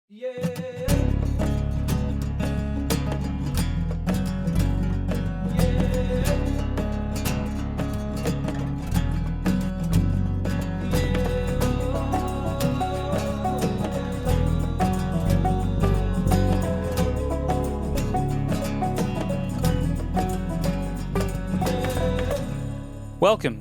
Welcome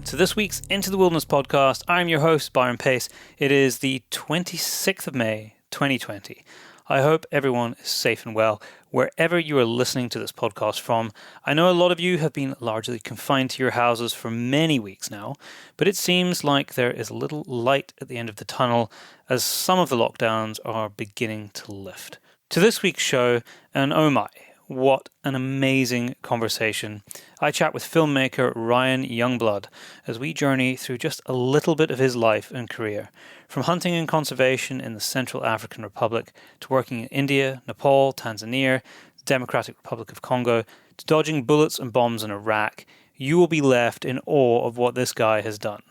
to this week's Into the Wilderness podcast. I'm your host, Byron Pace. It is the 26th of May, 2020. I hope everyone is safe and well wherever you are listening to this podcast from. I know a lot of you have been largely confined to your houses for many weeks now, but it seems like there is a little light at the end of the tunnel as some of the lockdowns are beginning to lift. To this week's show, and oh my, what an amazing conversation. I chat with filmmaker Ryan Youngblood as we journey through just a little bit of his life and career. From hunting and conservation in the Central African Republic to working in India, Nepal, Tanzania, the Democratic Republic of Congo, to dodging bullets and bombs in Iraq, you will be left in awe of what this guy has done.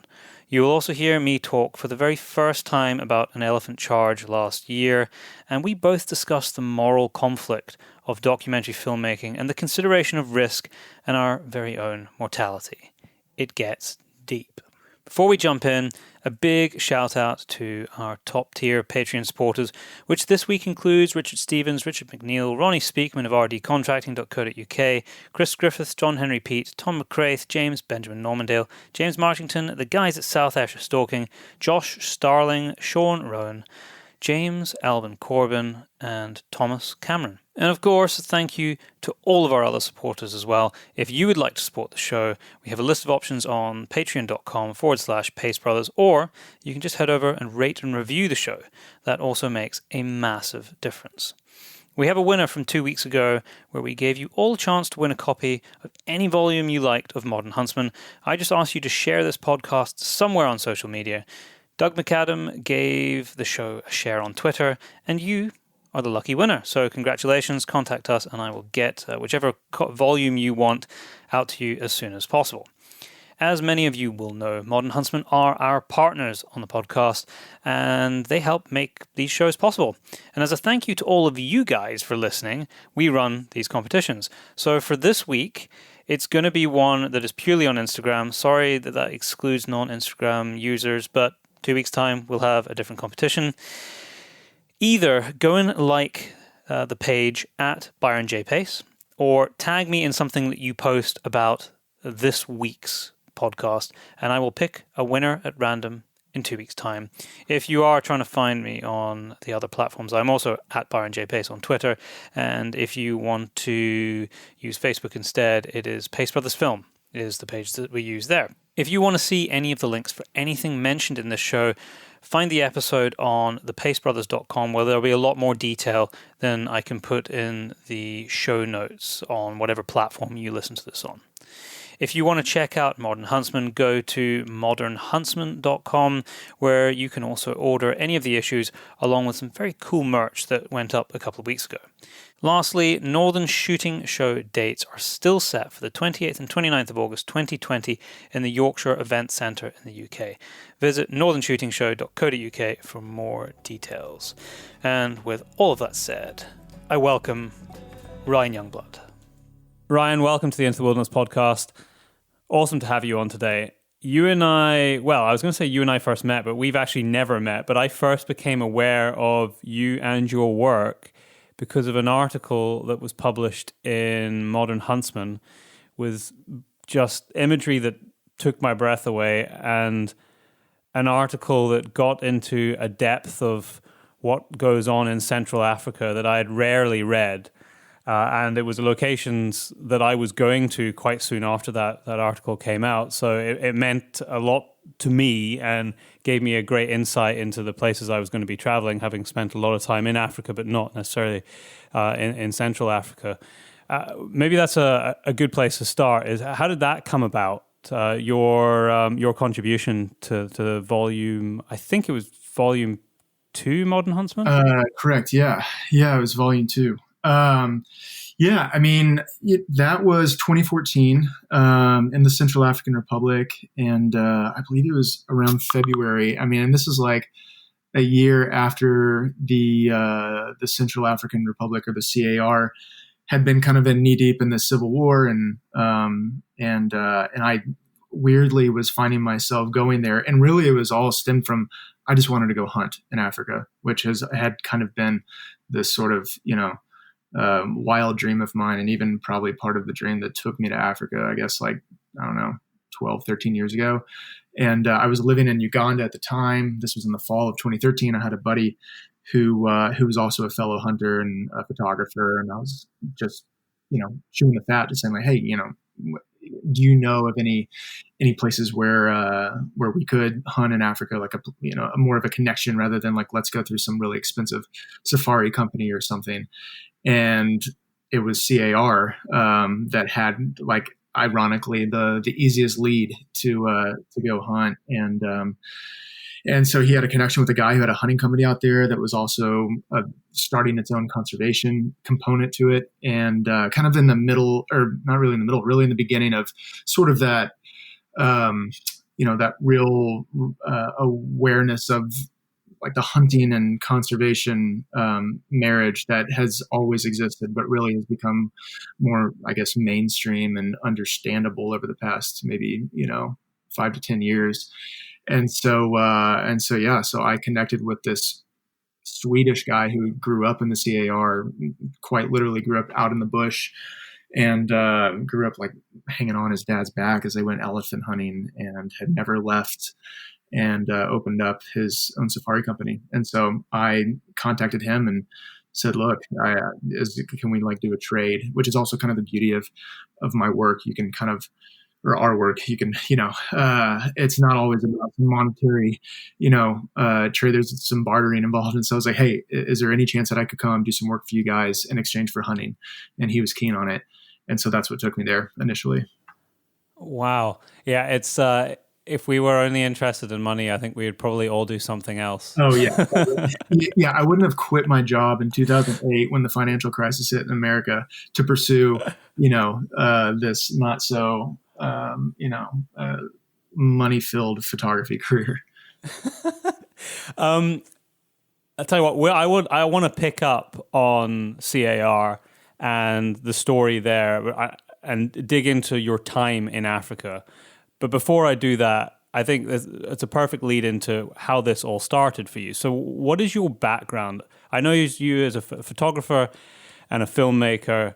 You will also hear me talk for the very first time about an elephant charge last year, and we both discuss the moral conflict of documentary filmmaking and the consideration of risk and our very own mortality. It gets deep. Before we jump in, a big shout out to our top tier Patreon supporters, which this week includes Richard Stevens, Richard McNeil, Ronnie Speakman of rdcontracting.co.uk, Chris Griffiths, John Henry Pete, Tom McCraith, James Benjamin Normandale, James Marchington, the guys at South Ayrshire Stalking, Josh Starling, Sean Rowan, James Alvin Corbin, and Thomas Cameron. And of course, thank you to all of our other supporters as well. If you would like to support the show, we have a list of options on patreon.com/PaceBrothers, or you can just head over and rate and review the show. That also makes a massive difference. We have a winner from 2 weeks ago where we gave you all a chance to win a copy of any volume you liked of Modern Huntsman. I just asked you to share this podcast somewhere on social media. Doug McAdam gave the show a share on Twitter, and you are the lucky winner. So congratulations, contact us, and I will get whichever volume you want out to you as soon as possible. As many of you will know, Modern Huntsman are our partners on the podcast, and they help make these shows possible. And as a thank you to all of you guys for listening, we run these competitions. So for this week, it's going to be one that is purely on Instagram. Sorry that excludes non-Instagram users, but 2 weeks' time, we'll have a different competition. Either go and like the page at Byron J. Pace, or tag me in something that you post about this week's podcast, and I will pick a winner at random in 2 weeks' time. If you are trying to find me on the other platforms, I'm also at Byron J. Pace on Twitter, and if you want to use Facebook instead, it is Pace Brothers Film is the page that we use there. If you want to see any of the links for anything mentioned in this show, find the episode on thepacebrothers.com, where there'll be a lot more detail than I can put in the show notes on whatever platform you listen to this on. If you want to check out Modern Huntsman, go to modernhuntsman.com, where you can also order any of the issues along with some very cool merch that went up a couple of weeks ago. Lastly, Northern Shooting Show dates are still set for the 28th and 29th of August 2020 in the Yorkshire Event Centre in the UK. Visit northernshootingshow.co.uk for more details. And with all of that said, I welcome Ryan Youngblood. Ryan, welcome to the Into the Wilderness podcast. Awesome to have you on today. You and I, well, I was going to say you and I first met, but we've actually never met. But I first became aware of you and your work because of an article that was published in Modern Huntsman with just imagery that took my breath away, and an article that got into a depth of what goes on in Central Africa that I had rarely read. And it was the locations that I was going to quite soon after that article came out. So it meant a lot to me and gave me a great insight into the places I was going to be traveling, having spent a lot of time in Africa, but not necessarily in Central Africa. Maybe that's a good place to start. Is how did that come about? Your contribution to volume, I think it was volume 2, Modern Huntsman? Correct. Yeah. It was volume 2. Yeah, I mean, that was 2014 in the Central African Republic, and I believe it was around February. I mean, and this is like a year after the Central African Republic, or the CAR, had been kind of in knee deep in the civil war, and I weirdly was finding myself going there, and really it was all stemmed from I just wanted to go hunt in Africa, which had kind of been this sort of wild dream of mine, and even probably part of the dream that took me to Africa, I guess, like, I don't know, 12, 13 years ago. And I was living in Uganda at the time. This was in the fall of 2013. I had a buddy who was also a fellow hunter and a photographer, and I was just, chewing the fat, just saying like, hey, do you know of any places where we could hunt in Africa, like a more of a connection rather than like, let's go through some really expensive safari company or something. And it was CAR that had, like, ironically, the easiest lead to go hunt, and so he had a connection with a guy who had a hunting company out there that was also starting its own conservation component to it, and kind of in the middle, or not really in the middle, really in the beginning of sort of that that real awareness of like the hunting and conservation marriage that has always existed, but really has become more, I guess, mainstream and understandable over the past maybe 5 to 10 years. And so yeah, so I connected with this Swedish guy who grew up in the CAR, quite literally grew up out in the bush, and grew up like hanging on his dad's back as they went elephant hunting, and had never left, and opened up his own safari company. And so I contacted him and said, look, can we like do a trade? Which is also kind of the beauty of my work. You can kind of, or our work, you can, it's not always about monetary, trade. There's some bartering involved. And so I was like, hey, is there any chance that I could come do some work for you guys in exchange for hunting? And he was keen on it. And so that's what took me there initially. Wow. Yeah. It's, if we were only interested in money, I think we would probably all do something else. Oh yeah. Yeah. I wouldn't have quit my job in 2008 when the financial crisis hit in America to pursue, this not so, money-filled photography career. I'll tell you what, I want to pick up on CAR and the story there, and dig into your time in Africa. But before I do that, I think it's a perfect lead into how this all started for you. So what is your background? I know you as a photographer and a filmmaker.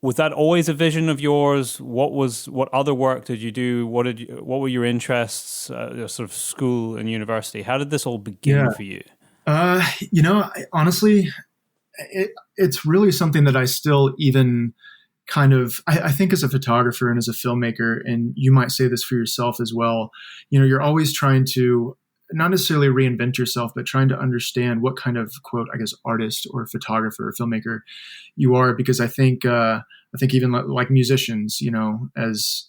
Was that always a vision of yours? What other work did you do? What were your interests, sort of school and university? How did this all begin for you? Honestly, it's really something that I still even kind of, I think as a photographer and as a filmmaker, and you might say this for yourself as well, you're always trying to not necessarily reinvent yourself, but trying to understand what kind of, quote, I guess, artist or photographer or filmmaker you are. Because I think even like musicians, as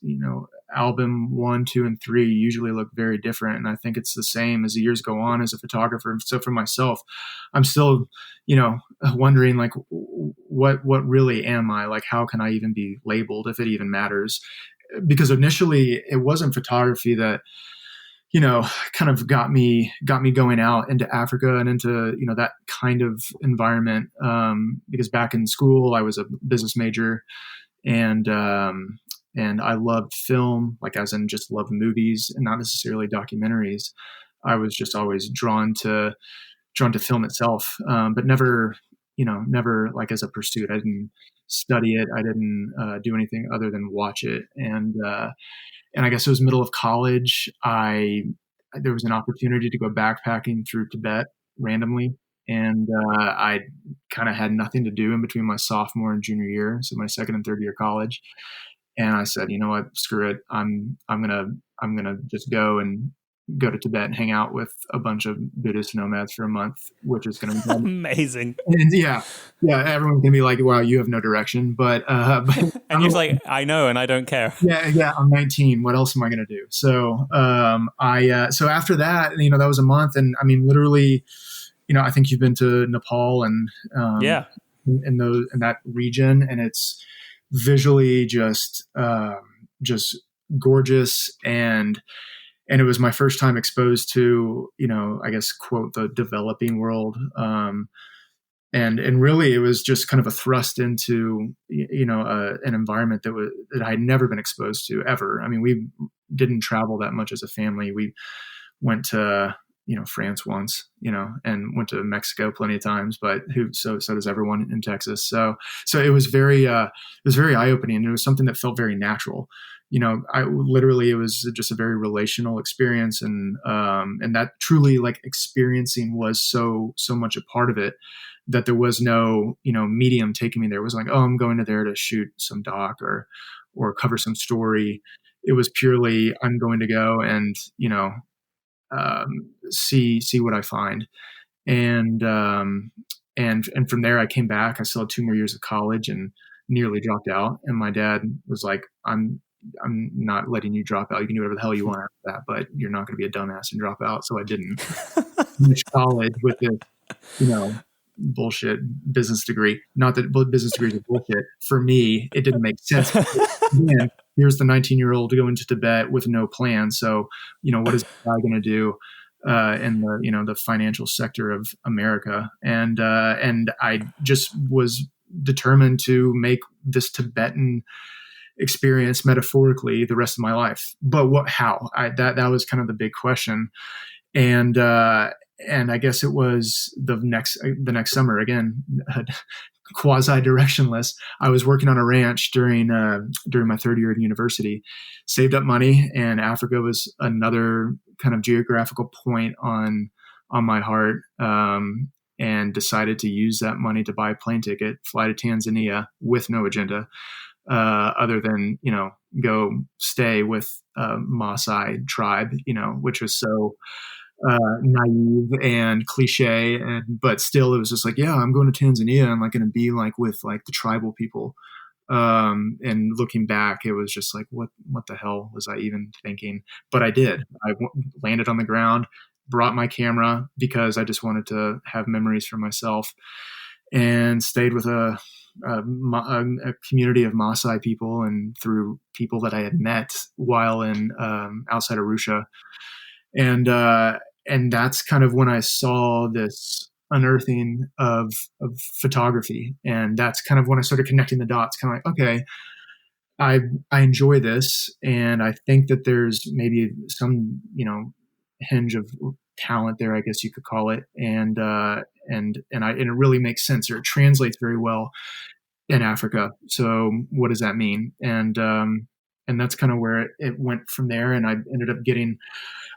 album 1, 2, and 3 usually look very different. And I think it's the same as the years go on as a photographer. So for myself, I'm still, wondering like, what really am I? Like, how can I even be labeled, if it even matters? Because initially it wasn't photography that, kind of got me going out into Africa and into, that kind of environment. Because back in school, I was a business major, and I loved film, like as in just loved movies and not necessarily documentaries. I was just always drawn to film itself, but never like as a pursuit. I didn't study it. I didn't do anything other than watch it. And I guess it was middle of college. There was an opportunity to go backpacking through Tibet randomly. And I kind of had nothing to do in between my sophomore and junior year. So my second and third year college. And I said, you know what, screw it. I'm gonna just go to Tibet and hang out with a bunch of Buddhist nomads for a month, which is going to be amazing. And yeah, everyone's gonna be like, "Wow, you have no direction." But and you're like, "I know, and I don't care." Yeah. I'm 19. What else am I gonna do? So, so after that, that was a month, and I mean, literally, I think you've been to Nepal and in that region, and it's visually just gorgeous, and And it was my first time exposed to, I guess, quote, the developing world. And really, it was just kind of a thrust into, an environment that I had never been exposed to ever. I mean, we didn't travel that much as a family. We went to, France once, and went to Mexico plenty of times, but so does everyone in Texas. So it was very eye opening, and it was something that felt very natural. It was just a very relational experience, and that truly, like, experiencing was so much a part of it, that there was no, medium taking me there. It was like, oh, I'm going to there to shoot some doc or cover some story. It was purely, I'm going to go and, see what I find. And from there I came back. I still had 2 more years of college and nearly dropped out. And my dad was like, I'm not letting you drop out. You can do whatever the hell you want after that, but you're not going to be a dumbass and drop out. So I didn't finish college with this, bullshit business degree. Not that business degrees are bullshit. For me, it didn't make sense. Again, here's the 19-year-old going to Tibet with no plan. So, what is the guy going to do in the financial sector of America? And I just was determined to make this Tibetan experience metaphorically the rest of my life. But how? That was kind of the big question. And I guess it was the next summer, again, quasi directionless. I was working on a ranch during my third year at university, saved up money, and Africa was another kind of geographical point on my heart, and decided to use that money to buy a plane ticket, fly to Tanzania with no agenda, other than, go stay with Maasai tribe, which was so naive and cliche, but still it was just like, yeah, I'm going to Tanzania. I'm like going to be like with like the tribal people. And looking back, it was just like, what the hell was I even thinking? But I did. Landed on the ground, brought my camera because I just wanted to have memories for myself, and stayed with a community of Maasai people, and through people that I had met while in outside Arusha. And that's kind of when I saw this unearthing of photography. And that's kind of when I started connecting the dots, kind of like, okay, I enjoy this. And I think that there's maybe some, hinge of talent there, I guess you could call it. And it really makes sense, or it translates very well in Africa. So what does that mean? And that's kind of where it went from there. And I ended up getting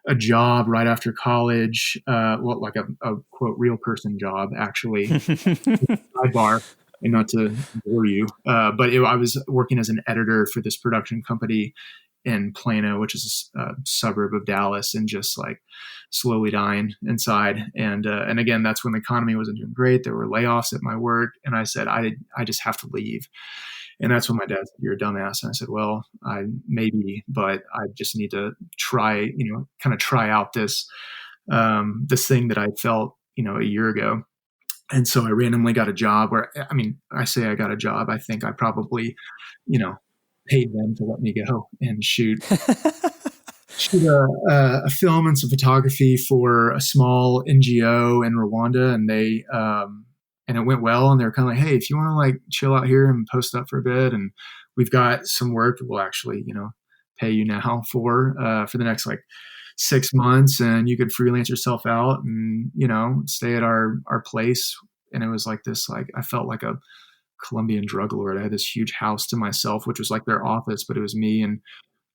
a job right after college, like a quote real person job, actually. Sidebar, and not to bore you, but I was working as an editor for this production company in Plano, which is a suburb of Dallas, and just like slowly dying inside. And again, that's when the economy wasn't doing great. There were layoffs at my work, and I said, I just have to leave. And that's when my dad said, "You're a dumbass." And I said, "Well, I maybe, but I just need to try, kind of try out this thing that I felt, a year ago." And so I randomly got a job where, I mean, I say I got a job. I think I probably, paid them to let me go and shoot a film and some photography for a small NGO in Rwanda. And they, and it went well, and they were kind of like, "Hey, if you want to like chill out here and post up for a bit, and we've got some work that we'll actually, pay you now for the next like 6 months, and you could freelance yourself out and, stay at our place." And it was like this, like, I felt like a Colombian drug lord. I had this huge house to myself, which was like their office, but it was me and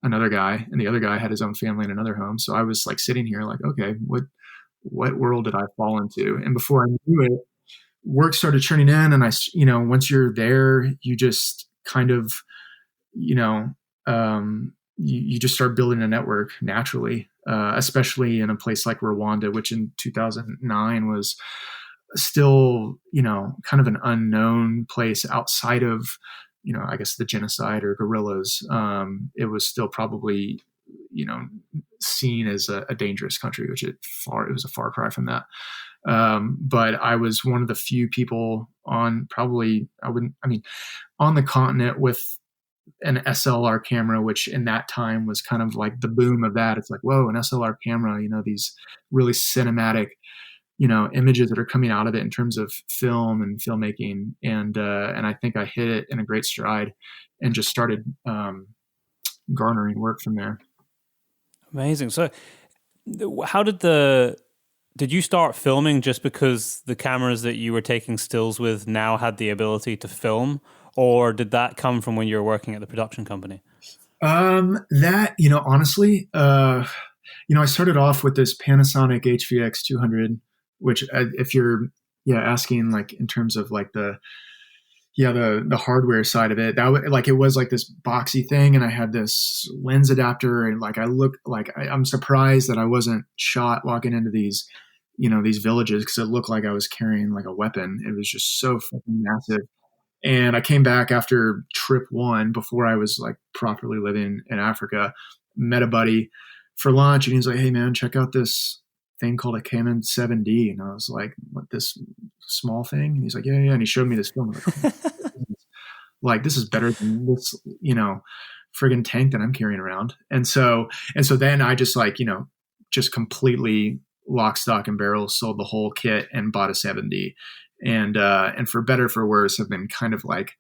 another guy, and the other guy had his own family in another home. So I was like sitting here like, okay, what world did I fall into? And before I knew it, work started churning in, and once you're there, you just kind of, you just start building a network naturally, especially in a place like Rwanda, which in 2009 was still, kind of an unknown place outside of, I guess the genocide or guerrillas. It was still probably, seen as a dangerous country, which it was a far cry from that. But I was one of the few people on the continent with an SLR camera, which in that time was kind of like the boom of that. It's like, whoa, an SLR camera, these really cinematic, images that are coming out of it in terms of film and filmmaking. And I think I hit it in a great stride and just started garnering work from there. Amazing. So how did you start filming just because the cameras that you were taking stills with now had the ability to film, or did that come from when you were working at the production company? That, honestly, I started off with this Panasonic HVX 200, which if you're, asking like in terms of like the hardware side of it, it was like this boxy thing, and I had this lens adapter, and like I'm surprised that I wasn't shot walking into these these villages, because it looked like I was carrying like a weapon. It was just so fucking massive. And I came back after trip one, before I was like properly living in Africa, met a buddy for lunch, and he's like, "Hey man, check out this thing called a Canon 7D." And I was like, "What, this small thing?" And he's like, "Yeah, yeah." And he showed me this film. Like, this is better than this, friggin' tank that I'm carrying around. And so then I just like, just completely lock, stock, and barrel sold the whole kit and bought a 7D. And for better, for worse, have been kind of like,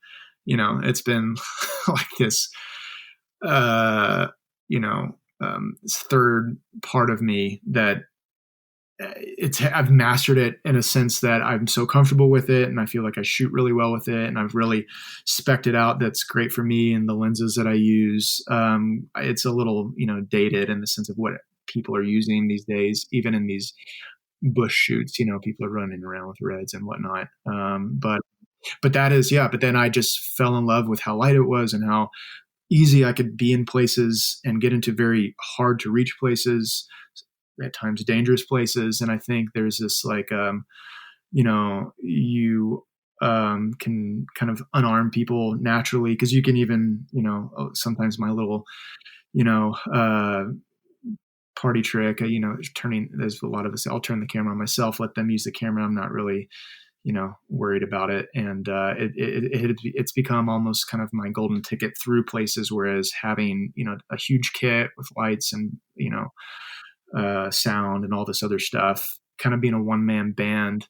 it's been like this, this third part of me that I've mastered it, in a sense that I'm so comfortable with it, and I feel like I shoot really well with it, and I've really spec'd it out. That's great for me and the lenses that I use. It's a little, dated in the sense of what people are using these days, even in these bush shoots. People are running around with reds and whatnot. But that is, yeah. But then I just fell in love with how light it was and how easy I could be in places and get into very hard to reach places, at times dangerous places. And I think there's this like, you can kind of unarm people naturally, because you can even, sometimes my little, party trick, there's a lot of us, I'll turn the camera on myself, let them use the camera. I'm not really, worried about it. And it's become almost kind of my golden ticket through places, whereas having, a huge kit with lights and, sound and all this other stuff, kind of being a one-man band,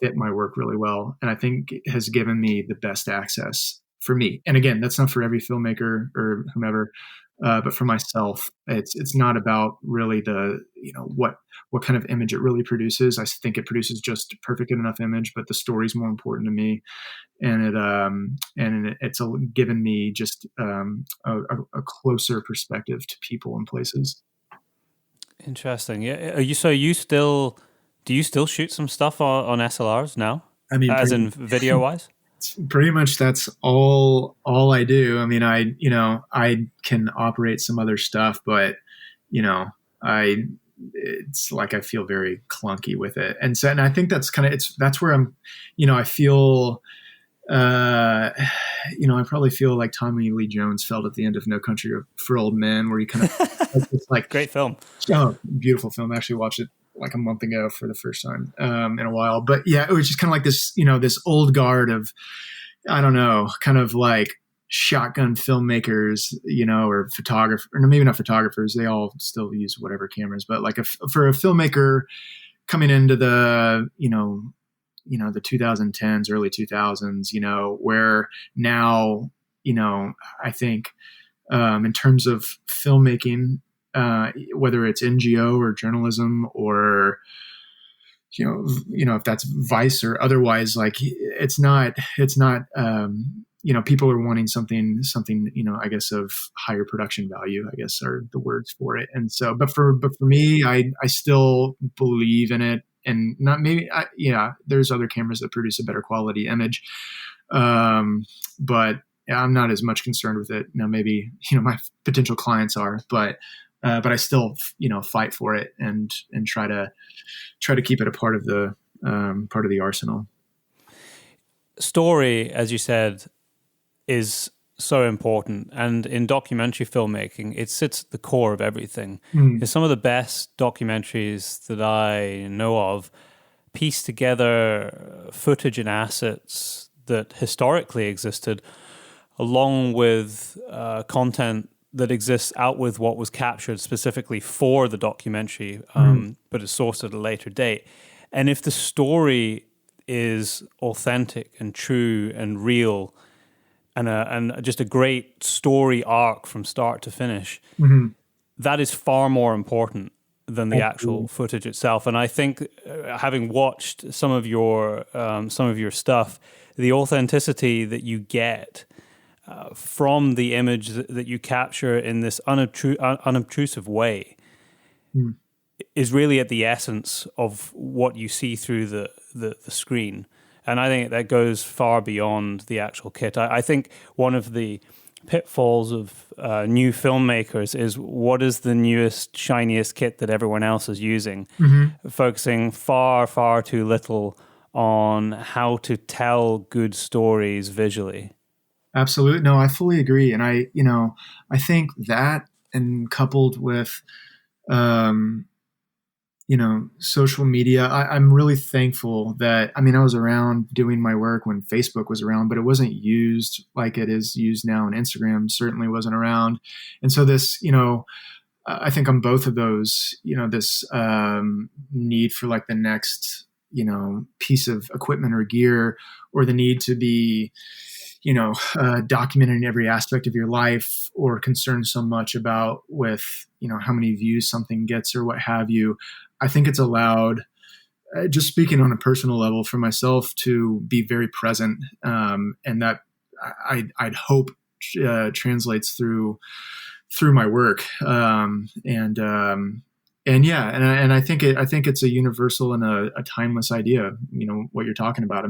fit my work really well. And I think it has given me the best access for me. And again, that's not for every filmmaker or whomever, but for myself, it's not about really the, what kind of image it really produces. I think it produces just a perfect enough image, but the story's more important to me. And it's given me just a closer perspective to people and places. Interesting. Yeah. Do you still shoot some stuff on SLRs now? I mean, as in video wise? Pretty much that's all I do. I mean, I can operate some other stuff, but it's like I feel very clunky with it. And so, and I think that's kind of, that's where I'm, I feel, I probably feel like Tommy Lee Jones felt at the end of No Country for Old Men, where he kind of like great film. Oh, beautiful film. I actually watched it like a month ago for the first time in a while. But yeah, it was just kind of like this, this old guard of, I don't know, kind of like shotgun filmmakers, or photographers, or maybe not photographers. They all still use whatever cameras, but like for a filmmaker coming into the, the 2010s, early 2000s, where now, I think in terms of filmmaking, whether it's NGO or journalism or, if that's Vice or otherwise, like it's not, people are wanting something, I guess of higher production value, I guess are the words for it. And so, but for me, I still believe in it, and not maybe, there's other cameras that produce a better quality image. But I'm not as much concerned with it now. Maybe, my potential clients are, but I still, fight for it and try to keep it a part of the arsenal. Story, as you said, is so important, and in documentary filmmaking, it sits at the core of everything. Some of the best documentaries that I know of piece together footage and assets that historically existed along with content that exists out with what was captured specifically for the documentary, but is sourced at a later date. And if the story is authentic and true and real, and just a great story arc from start to finish, that is far more important than the actual footage itself. And I think, having watched some of your stuff, the authenticity that you get from the image that you capture in this unobtrusive way is really at the essence of what you see through the screen. And I think that goes far beyond the actual kit. I think one of the pitfalls of new filmmakers is, what is the newest, shiniest kit that everyone else is using, focusing far, far too little on how to tell good stories visually. Absolutely. No, I fully agree. And I think that, and coupled with, social media, I'm really thankful that, I was around doing my work when Facebook was around, but it wasn't used like it is used now. And Instagram certainly wasn't around. And so this, I think on both of those, this need for like the next, piece of equipment or gear, or the need to be, documenting every aspect of your life, or concerned so much about with, how many views something gets or what have you. I think it's allowed, just speaking on a personal level for myself, to be very present. And that I'd hope translates through my work. And I think it's a universal and a timeless idea, what you're talking about.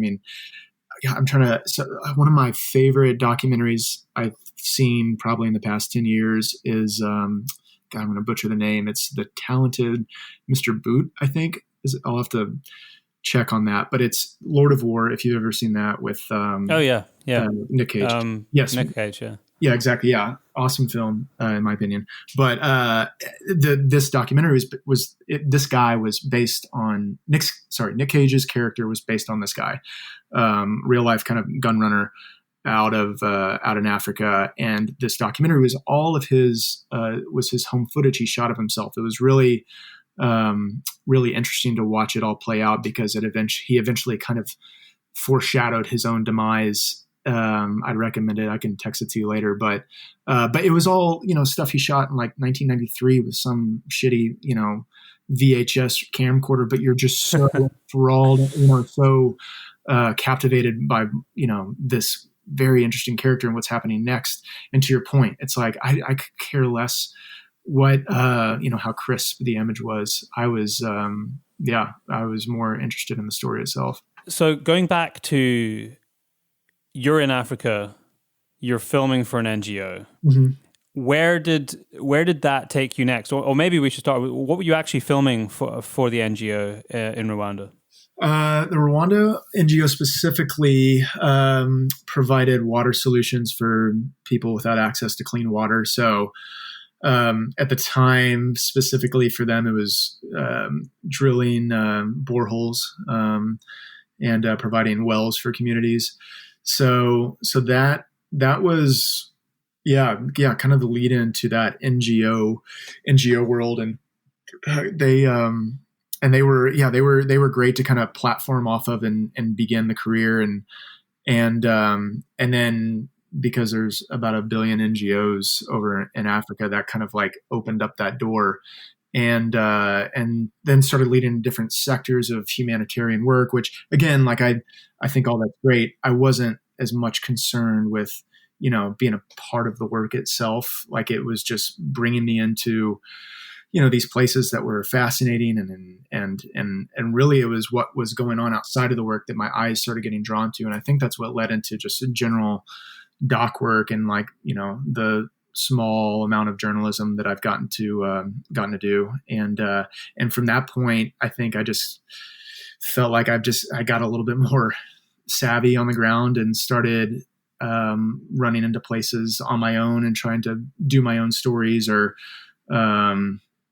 So one of my favorite documentaries I've seen probably in the past 10 years is, I'm going to butcher the name. It's The Talented Mr. Boot, I think. I'll have to check on that, but it's Lord of War, if you've ever seen that, with Nick Cage. Yes, Nick Cage. Yeah. Yeah, exactly. Yeah, awesome film in my opinion. But this documentary this guy was based on Nick Cage's character was based on this guy, real life kind of gun runner out in Africa. And this documentary was all of his home footage he shot of himself. It was really really interesting to watch it all play out, because he eventually kind of foreshadowed his own demise. I'd recommend it. I can text it to you later, but it was all, stuff he shot in like 1993 with some shitty, VHS camcorder, but you're just so enthralled, so captivated by, this very interesting character and what's happening next. And to your point, it's like, I could care less what, how crisp the image was. I was more interested in the story itself. So going back to, you're in Africa, you're filming for an NGO. Mm-hmm. Where did that take you next? Or maybe we should start with, what were you actually filming for the NGO in Rwanda? The Rwanda NGO specifically provided water solutions for people without access to clean water. So at the time, specifically for them, it was drilling boreholes and providing wells for communities. So that was, kind of the lead into that NGO world. And they were great to kind of platform off of and begin the career. And then, because there's about 1 billion NGOs over in Africa, that kind of like opened up that door. And then started leading different sectors of humanitarian work, which again, like I think all that's great. I wasn't as much concerned with, being a part of the work itself. Like, it was just bringing me into, these places that were fascinating, and really it was what was going on outside of the work that my eyes started getting drawn to. And I think that's what led into just a general doc work, and like, the small amount of journalism that I've gotten to do. And from that point, I think I just felt like I got a little bit more savvy on the ground and started running into places on my own and trying to do my own stories, or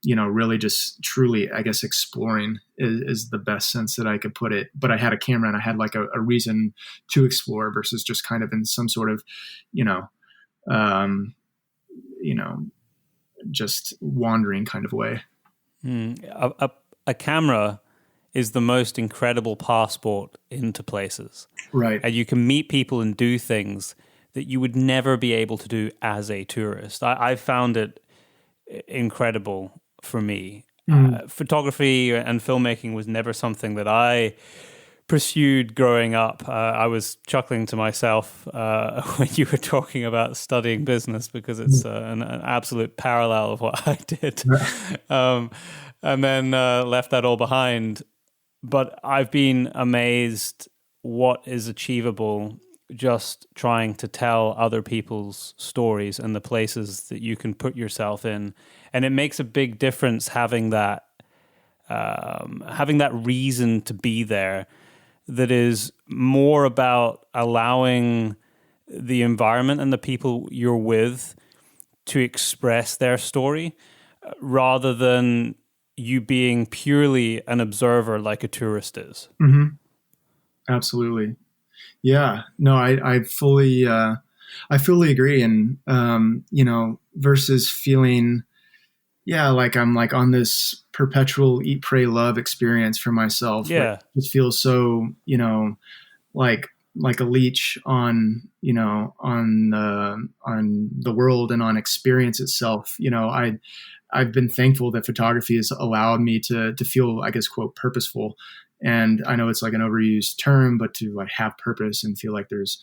really just truly, I guess, exploring is the best sense that I could put it. But I had a camera and I had like a reason to explore versus just kind of in some sort of, you know, um, you know, just wandering kind of way. A camera is the most incredible passport into places. Right. And you can meet people and do things that you would never be able to do as a tourist. I found it incredible for me. Photography and filmmaking was never something that I pursued growing up. I was chuckling to myself when you were talking about studying business, because it's an absolute parallel of what I did. And then left that all behind. But I've been amazed what is achievable just trying to tell other people's stories and the places that you can put yourself in. And it makes a big difference having that reason to be there, that is more about allowing the environment and the people you're with to express their story, rather than you being purely an observer like a tourist is. Mm-hmm. Absolutely. Yeah, no, I fully agree. And, versus feeling, like I'm like on this perpetual eat, pray, love experience for myself. Yeah. It just feels so, like a leech on, on the world and on experience itself. I've been thankful that photography has allowed me to feel, I guess, quote, purposeful. And I know it's like an overused term, but to like have purpose and feel like there's,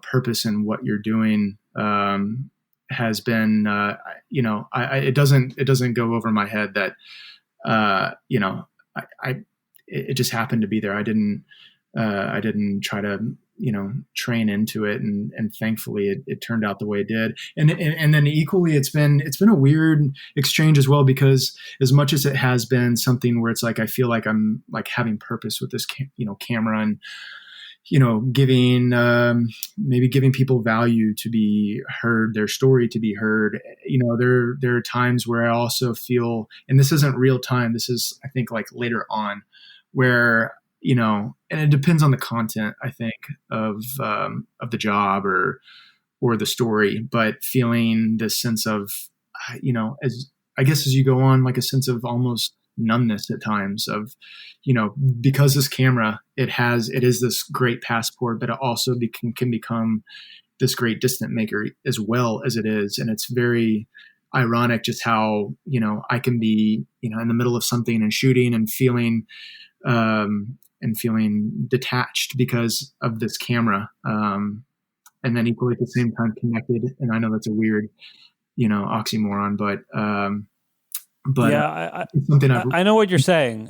purpose in what you're doing, has been, it doesn't go over my head that, it just happened to be there. I didn't try to, train into it, and thankfully it turned out the way it did. And then equally, it's been a weird exchange as well, because as much as it has been something where it's like, I feel like I'm like having purpose with this, camera, and, giving, maybe giving people value to be heard, their story to be heard. There are times where I also feel, and this isn't real time, this is, I think, like later on, where, and it depends on the content, I think, of the job or the story, but feeling this sense of, as I guess as you go on, like a sense of almost numbness at times of, because this camera, it is this great passport, but it also can become this great distant maker as well as it is. And it's very ironic just how, I can be, in the middle of something and shooting and feeling detached because of this camera. And then equally at the same time connected. And I know that's a weird, oxymoron, but yeah, it's something I know what you're saying.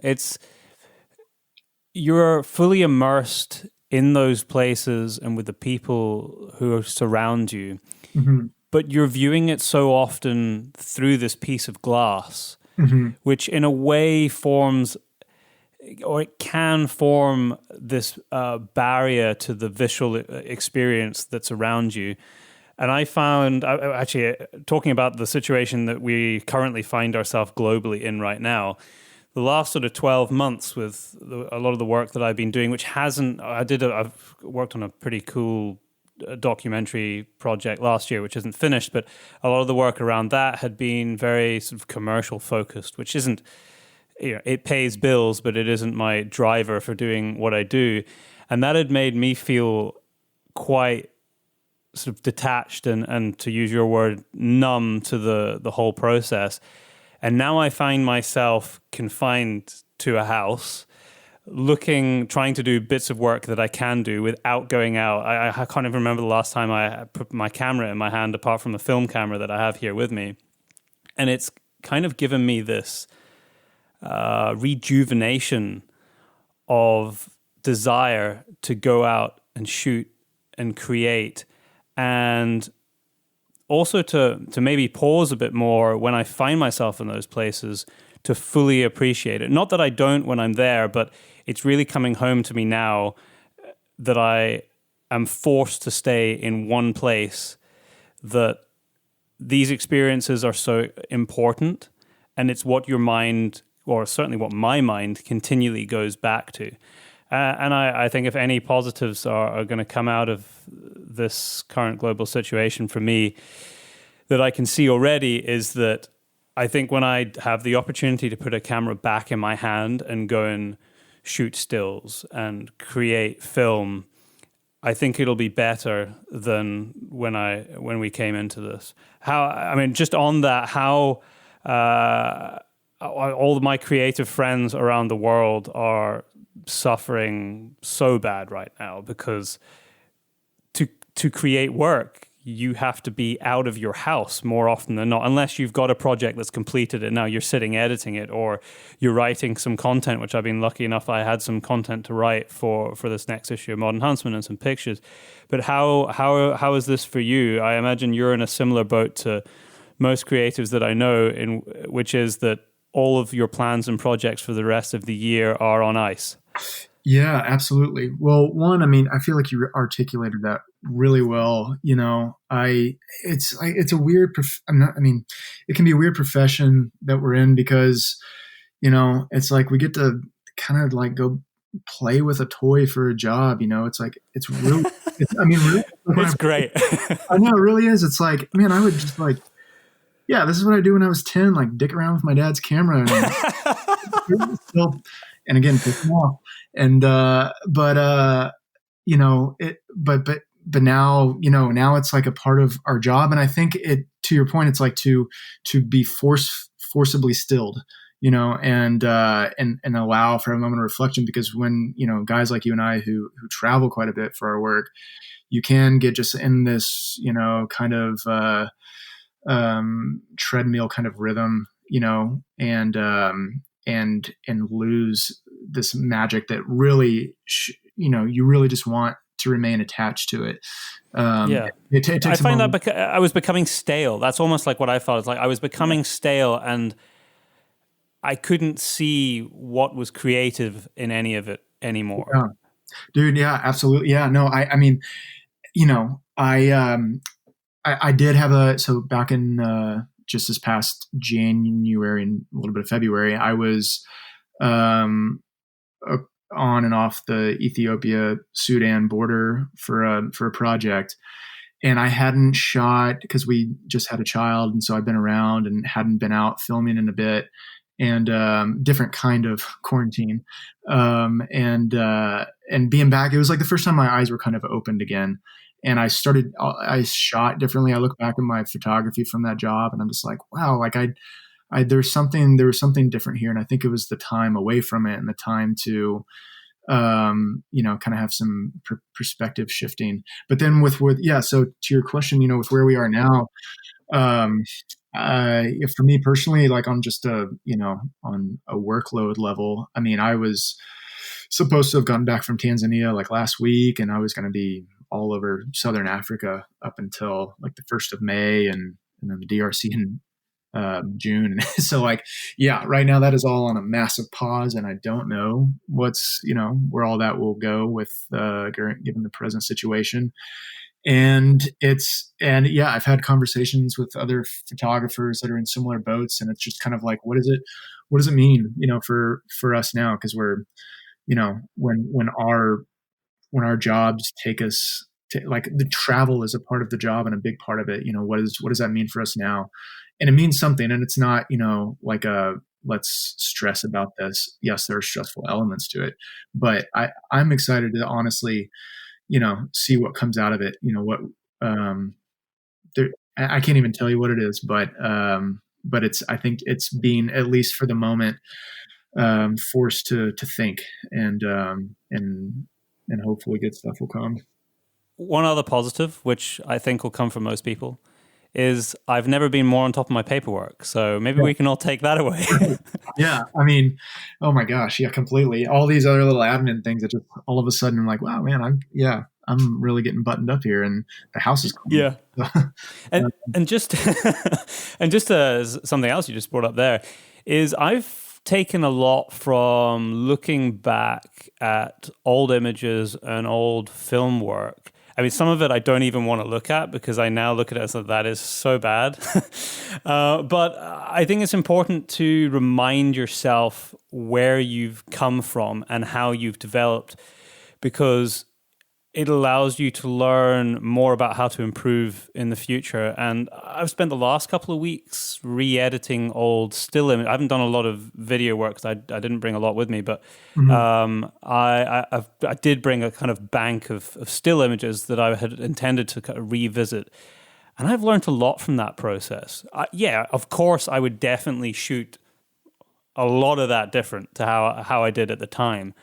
You're fully immersed in those places and with the people who surround you, mm-hmm. but you're viewing it so often through this piece of glass, mm-hmm. which in a way forms, or it can form, this barrier to the visual experience that's around you. And I found, actually, talking about the situation that we currently find ourselves globally in right now, the last sort of 12 months with a lot of the work that I've been doing, which I've worked on a pretty cool documentary project last year, which isn't finished, but a lot of the work around that had been very sort of commercial focused, which isn't, it pays bills, but it isn't my driver for doing what I do. And that had made me feel quite sort of detached and to use your word, numb to the whole process. And now I find myself confined to a house, trying to do bits of work that I can do without going out. I can't even remember the last time I put my camera in my hand, apart from the film camera that I have here with me. And it's kind of given me this rejuvenation of desire to go out and shoot and create, and also to maybe pause a bit more when I find myself in those places, to fully appreciate it. Not that I don't when I'm there, but it's really coming home to me now that I am forced to stay in one place, that these experiences are so important, and it's what your mind, or certainly what my mind, continually goes back to. And I think if any positives are going to come out of this current global situation for me that I can see already is that I think when I have the opportunity to put a camera back in my hand and go and shoot stills and create film, I think it'll be better than when we came into this. Just on that, how all of my creative friends around the world are suffering so bad right now, because to create work, you have to be out of your house more often than not, unless you've got a project that's completed and now you're sitting editing it, or you're writing some content, which I've been lucky enough I had some content to write for this next issue of Modern Huntsman and some pictures. But how is this for you? I imagine you're in a similar boat to most creatives that I know, which is that all of your plans and projects for the rest of the year are on ice. Yeah, absolutely. Well, one, I feel like you articulated that really well. It's a weird, it can be a weird profession that we're in, because, it's like we get to kind of like go play with a toy for a job. It's like, it's really, really, it's great. I know, it really is. It's like, man, I would just like, yeah, this is what I do when I was 10, like dick around with my dad's camera and still, and again, piss them off. And, but now, now it's like a part of our job. And I think to your point, it's like to be forcibly stilled, and allow for a moment of reflection, because when, guys like you and I who travel quite a bit for our work, you can get just in this, kind of, treadmill kind of rhythm, and lose this magic that really, you really just want to remain attached to it. It takes I find that I was becoming stale. That's almost like what I felt. It's like I was becoming stale, and I couldn't see what was creative in any of it anymore. Yeah. Dude, yeah, absolutely. Yeah, no, I did have so back in just this past January and a little bit of February, I was on and off the Ethiopia-Sudan border for a project. And I hadn't shot because we just had a child. And so I've been around and hadn't been out filming in a bit, and different kind of quarantine. And being back, it was like the first time my eyes were kind of opened again. And I shot differently. I look back at my photography from that job, and I'm just like, wow, like there was something different here. And I think it was the time away from it and the time to, kind of have some perspective shifting. But then so to your question, with where we are now, for me personally, like on just on a workload level, I was supposed to have gotten back from Tanzania like last week, and I was going to be all over Southern Africa up until like the 1st of May, and then the DRC in June. And so like, yeah, right now that is all on a massive pause, and I don't know what's, where all that will go with, given the present situation. And I've had conversations with other photographers that are in similar boats, and it's just kind of like, what does it mean, for us now? Cause we're, when our jobs take us to, like, the travel is a part of the job and a big part of it. What does that mean for us now? And it means something. And it's not, like let's stress about this. Yes, there are stressful elements to it, but I'm excited to honestly, see what comes out of it. I can't even tell you what it is, but I think it's being, at least for the moment, forced to think, and hopefully good stuff will come. One other positive, which I think will come from most people, is I've never been more on top of my paperwork. So maybe we can all take that away. Yeah. Oh my gosh. Yeah, completely. All these other little admin things that just all of a sudden I'm like, wow, man, I'm really getting buttoned up here, and the house is cool. Yeah. and just something else you just brought up there is I've taken a lot from looking back at old images and old film work I mean, some of it I don't even want to look at because I now look at it as that is so bad. But I think it's important to remind yourself where you've come from and how you've developed, because it allows you to learn more about how to improve in the future. And I've spent the last couple of weeks re-editing old still image. I haven't done a lot of video work because I didn't bring a lot with me, but I did bring a kind of bank of still images that I had intended to kind of revisit. And I've learned a lot from that process. Yeah, of course, I would definitely shoot a lot of that different to how I did at the time.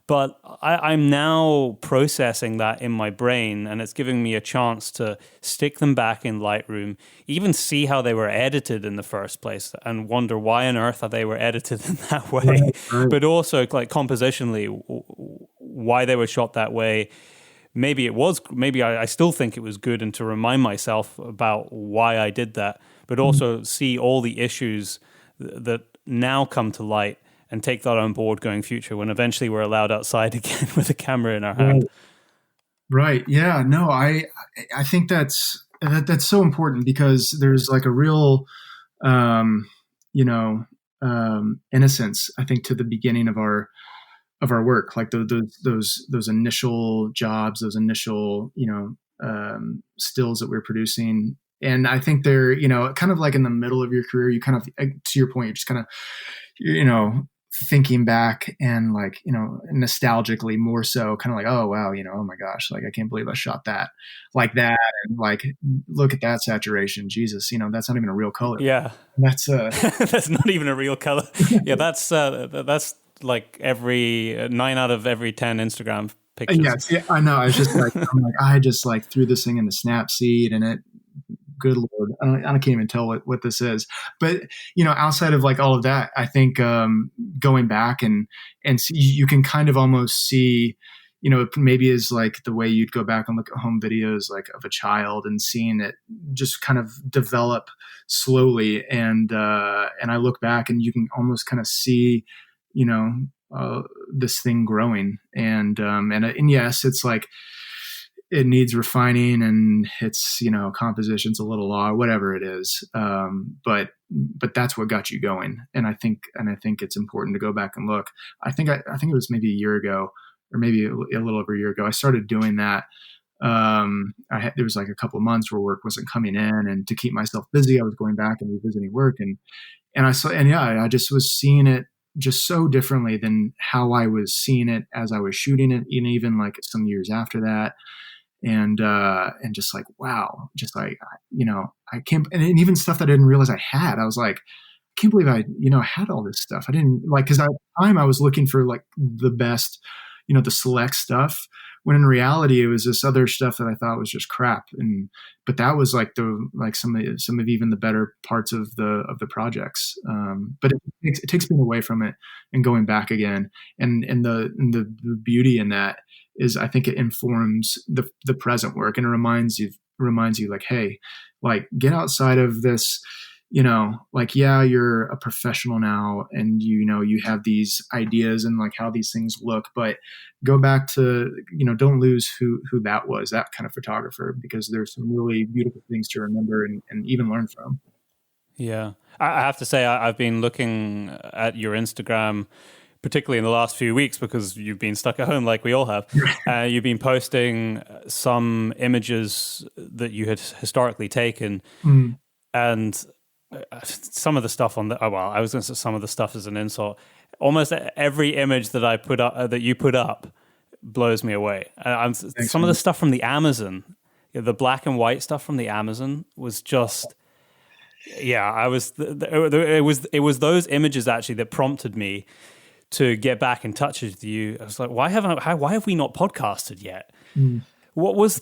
But I'm now processing that in my brain, and it's giving me a chance to stick them back in Lightroom, even see how they were edited in the first place, and wonder why on earth they were edited in that way. Right. But also, like, compositionally, why they were shot that way. Maybe I still think it was good, and to remind myself about why I did that, but also see all the issues that now come to light, and take that on board going future when eventually we're allowed outside again with a camera in our hand. Right. Yeah. No, I think that's so important, because there's like a real, innocence, I think, to the beginning of our work, like those initial jobs, those initial, stills that we're producing. And I think they're, kind of like in the middle of your career, you kind of, to your point, you're just kind of, thinking back and, like, nostalgically more so, kind of like, oh wow, oh my gosh, like, I can't believe I shot that like that, and like, look at that saturation, Jesus, that's not even a real color. Yeah, that's that's not even a real color. Yeah, that's like every 9 out of every 10 Instagram pictures. Yes, yeah, I know. I was just like, I just like threw this thing into Snapseed, and it, good Lord, I can't even tell what this is. But, outside of like all of that, I think going back and see, you can kind of almost see, maybe is like the way you'd go back and look at home videos, like, of a child, and seeing it just kind of develop slowly. And I look back, and you can almost kind of see, this thing growing. And yes, it's like, it needs refining, and it's, composition's a little off, whatever it is. But that's what got you going. And I think it's important to go back and look. I think it was maybe a year ago, or maybe a little over a year ago, I started doing that. There was like a couple of months where work wasn't coming in, and to keep myself busy, I was going back and revisiting work, and I just was seeing it just so differently than how I was seeing it as I was shooting it, and even like some years after that. And just like, wow, just like, I can't, and even stuff that I didn't realize I had, I was like, I can't believe I had all this stuff. I didn't, like, cause at the time I was looking for like the best, the select stuff, when in reality it was this other stuff that I thought was just crap. But that was like some of even the better parts of the projects. But it takes me away from it and going back again. And the beauty in that is, I think it informs the present work, and it reminds you like, hey, like, get outside of this, like, yeah, you're a professional now, and you have these ideas and like how these things look, but go back to, don't lose who that was, that kind of photographer, because there's some really beautiful things to remember and even learn from. Yeah. I have to say, I've been looking at your Instagram, particularly in the last few weeks, because you've been stuck at home like we all have. You've been posting some images that you had historically taken, and some of the stuff on the, I was going to say some of the stuff is an insult. Almost every image that I put up, that you put up, blows me away. Some of the stuff from the Amazon, the black and white stuff from the Amazon was just, it was those images actually that prompted me to get back in touch with you. I was like, why have we not podcasted yet? What was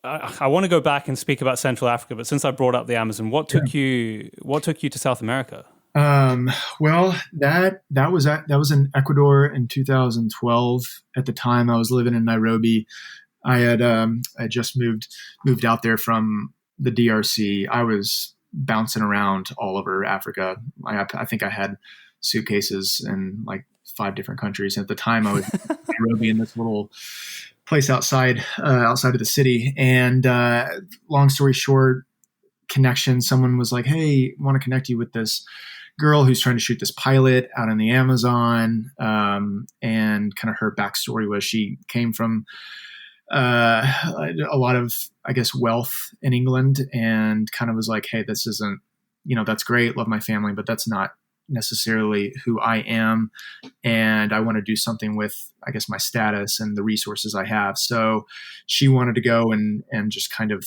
I want to go back and speak about Central Africa, but since I brought up the Amazon, what took you to South America? Well, that was in Ecuador in 2012. At the time I was living in Nairobi. I had just moved out there from the DRC. I was bouncing around all over Africa. I think I had suitcases in like 5 different countries. At the time I was in Nairobi, in this little place outside of the city. And long story short, connection. Someone was like, "Hey, I want to connect you with this girl who's trying to shoot this pilot out in the Amazon." And kind of her backstory was she came from a lot of, I guess, wealth in England, and kind of was like, "Hey, this isn't, that's great. Love my family, but that's not necessarily who I am. And I want to do something with, I guess, my status and the resources I have." So she wanted to go and just kind of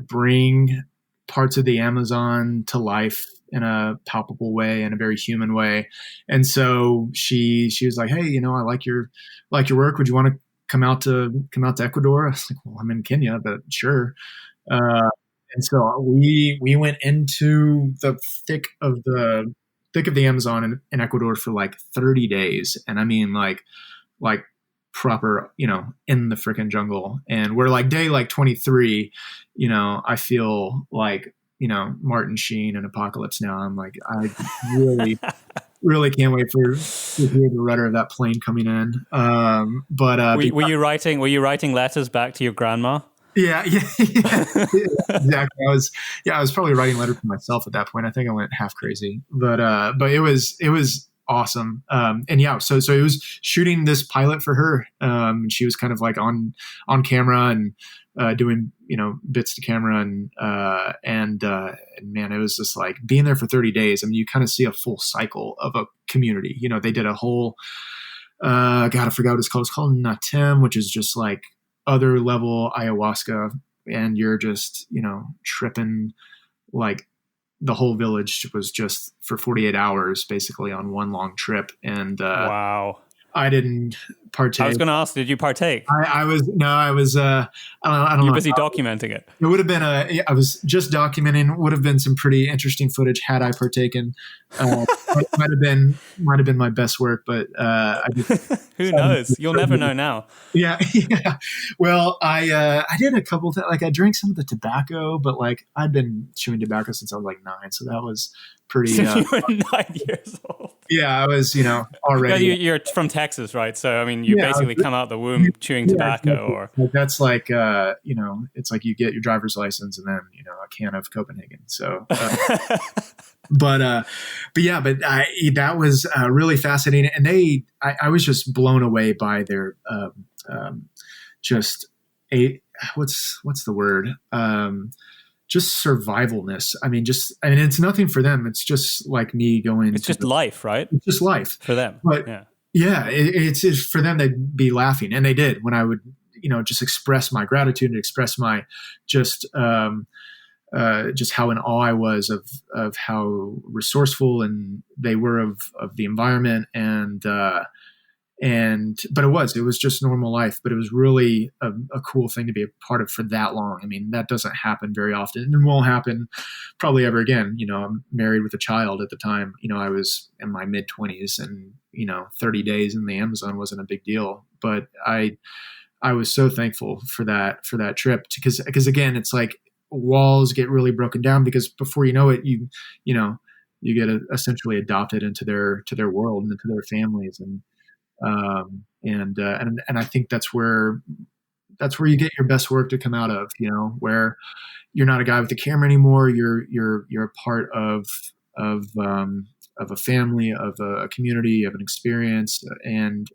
bring parts of the Amazon to life in a palpable way, in a very human way. And so she was like, "Hey, I like your work. Would you want to come out to Ecuador?" I was like, "Well, I'm in Kenya, but sure." And so we went into the thick of the Amazon in Ecuador for like 30 days. And I mean, like proper, in the freaking jungle. And we're like day like 23, I feel like, Martin Sheen and Apocalypse Now. I'm like, I really, really can't wait to hear the rudder of that plane coming in. Were you writing letters back to your grandma? Yeah, exactly. I was probably writing letters to myself at that point. I think I went half crazy, but it was awesome. And yeah, so it was shooting this pilot for her. She was kind of like on camera and doing bits to camera, and man, it was just like being there for 30 days. I mean, you kind of see a full cycle of a community. They did a whole God, I forgot what it's called. It's called Natem, which is just like other level ayahuasca, and you're just tripping. Like the whole village was just for 48 hours basically on one long trip. And wow, I didn't partake. I was going to ask, did you partake? I was I don't know. You're busy documenting it. It would have been I was just documenting. Would have been some pretty interesting footage had I partaken. Might have been my best work, but who knows? You'll never know now. Yeah. Well, I did a couple things. Like I drank some of the tobacco, but like I'd been chewing tobacco since I was like 9, so that was pretty. You were 9 years old. Yeah, I was, already. You're from Texas, right? So I mean, you basically come out the womb chewing tobacco, exactly. Or that's like, it's like you get your driver's license and then a can of Copenhagen. So, but that was really fascinating, and I was just blown away by their what's the word? Just survivalness. I mean, it's nothing for them. It's just like me going. It's just life, right? It's just life for them. But it's for them. They'd be laughing, and they did when I would, just express my gratitude and express my just how in awe I was of how resourceful and they were of the environment, but it was just normal life, but it was really a cool thing to be a part of for that long. I mean, that doesn't happen very often and won't happen probably ever again. I'm married with a child at the time. I was in my mid 20s, and 30 days in the Amazon wasn't a big deal, but I was so thankful for that trip, because again, it's like walls get really broken down, because before you know it, you get essentially adopted into their world and into their families. And I think that's where you get your best work to come out of, where you're not a guy with a camera anymore. You're a part of a family, of a community, of an experience, and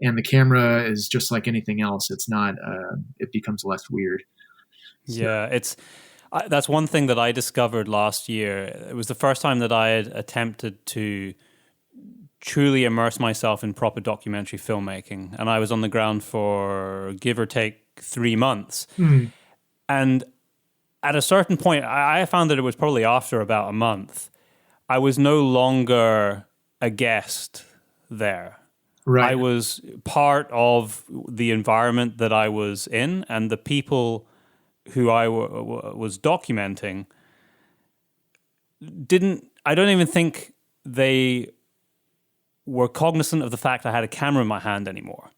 the camera is just like anything else. It's not. It becomes less weird. So. Yeah, that's one thing that I discovered last year. It was the first time that I had attempted to truly immerse myself in proper documentary filmmaking, and I was on the ground for give or take 3 months. And at a certain point, I found that it was probably after about a month, I was no longer a guest there. Right. I was part of the environment that I was in, and the people who I was documenting I don't even think they were cognizant of the fact I had a camera in my hand anymore.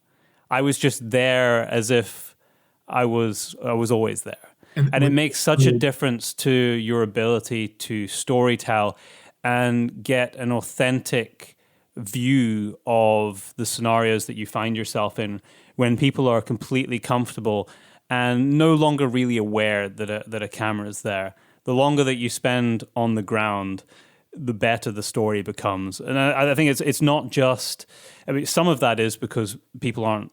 I was just there as if I was always there. And it makes such a difference to your ability to storytell and get an authentic view of the scenarios that you find yourself in when people are completely comfortable and no longer really aware that a camera is there. The longer that you spend on the ground, the better the story becomes. And I think it's not just, I mean, some of that is because people aren't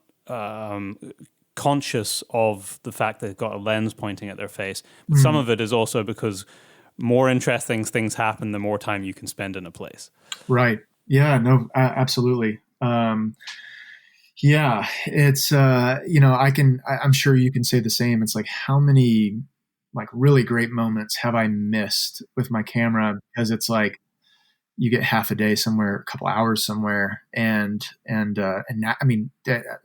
conscious of the fact they've got a lens pointing at their face. But some of it is also because more interesting things happen the more time you can spend in a place. Right. Yeah, no, absolutely. Yeah, it's, I'm sure you can say the same. It's like, how many like really great moments have I missed with my camera? Because it's like, you get half a day somewhere, a couple hours somewhere,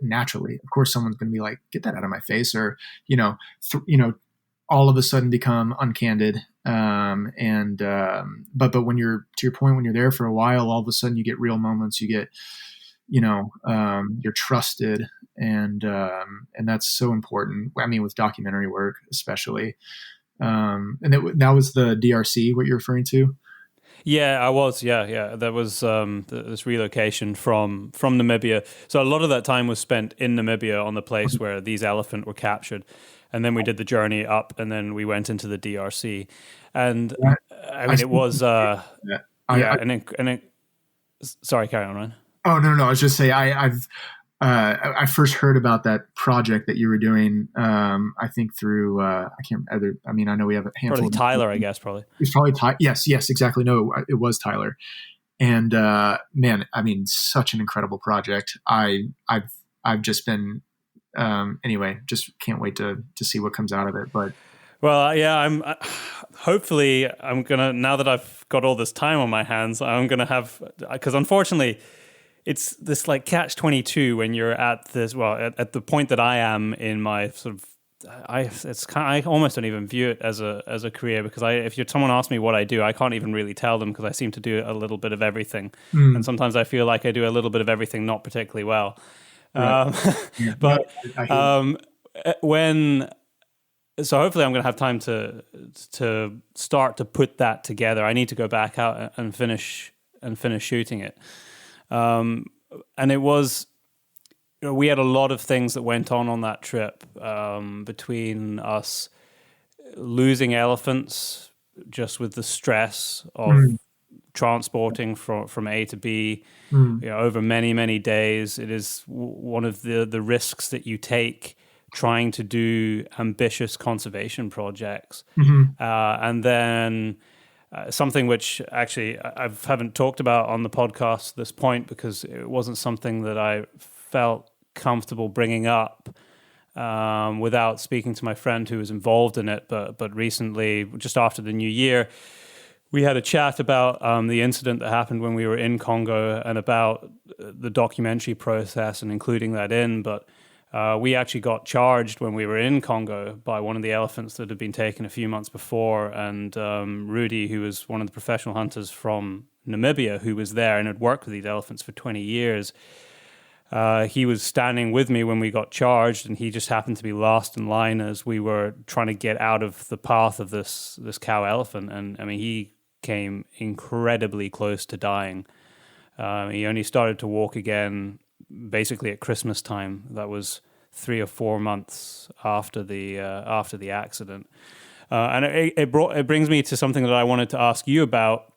naturally, of course, someone's going to be like, "Get that out of my face," or all of a sudden become uncandid. But when you're, to your point, when you're there for a while, all of a sudden you get real moments. You get, you're trusted, and that's so important. I mean, with documentary work, especially. That was the DRC, what you're referring to. Yeah, I was. Yeah. There was this relocation from Namibia. So a lot of that time was spent in Namibia on the place where these elephant were captured. And then we did the journey up, and then we went into the DRC. And I mean, it was, sorry, carry on, Ryan. Oh, no. I was just saying, I first heard about that project that you were doing. I think through I can't. I mean, I know we have a handful. Probably Tyler, I guess. Probably it's probably Tyler. Yes, exactly. No, it was Tyler. And man, I mean, such an incredible project. I've just been anyway. Just can't wait to see what comes out of it. But well, yeah, hopefully I'm gonna, now that I've got all this time on my hands, I'm gonna have, because unfortunately, it's this like catch-22 when you're at this, at the point that I am in my sort of, I almost don't even view it as a career, because if someone asks me what I do, I can't even really tell them, because I seem to do a little bit of everything, and sometimes I feel like I do a little bit of everything not particularly well. Right. But so hopefully I'm going to have time to start to put that together. I need to go back out and finish shooting it. And it was, we had a lot of things that went on that trip, between us losing elephants just with the stress of transporting from A to B, over many, many days. It is one of the risks that you take trying to do ambitious conservation projects. And then something which actually I haven't talked about on the podcast at this point, because it wasn't something that I felt comfortable bringing up without speaking to my friend who was involved in it. But recently, just after the new year, we had a chat about the incident that happened when we were in Congo, and about the documentary process and including that in. But we actually got charged when we were in Congo by one of the elephants that had been taken a few months before. And Rudy, who was one of the professional hunters from Namibia, who was there and had worked with these elephants for 20 years, he was standing with me when we got charged, and he just happened to be last in line as we were trying to get out of the path of this cow elephant. And I mean, he came incredibly close to dying. He only started to walk again basically at Christmas time. That was 3 or 4 months after the accident. And it brings me to something that I wanted to ask you about,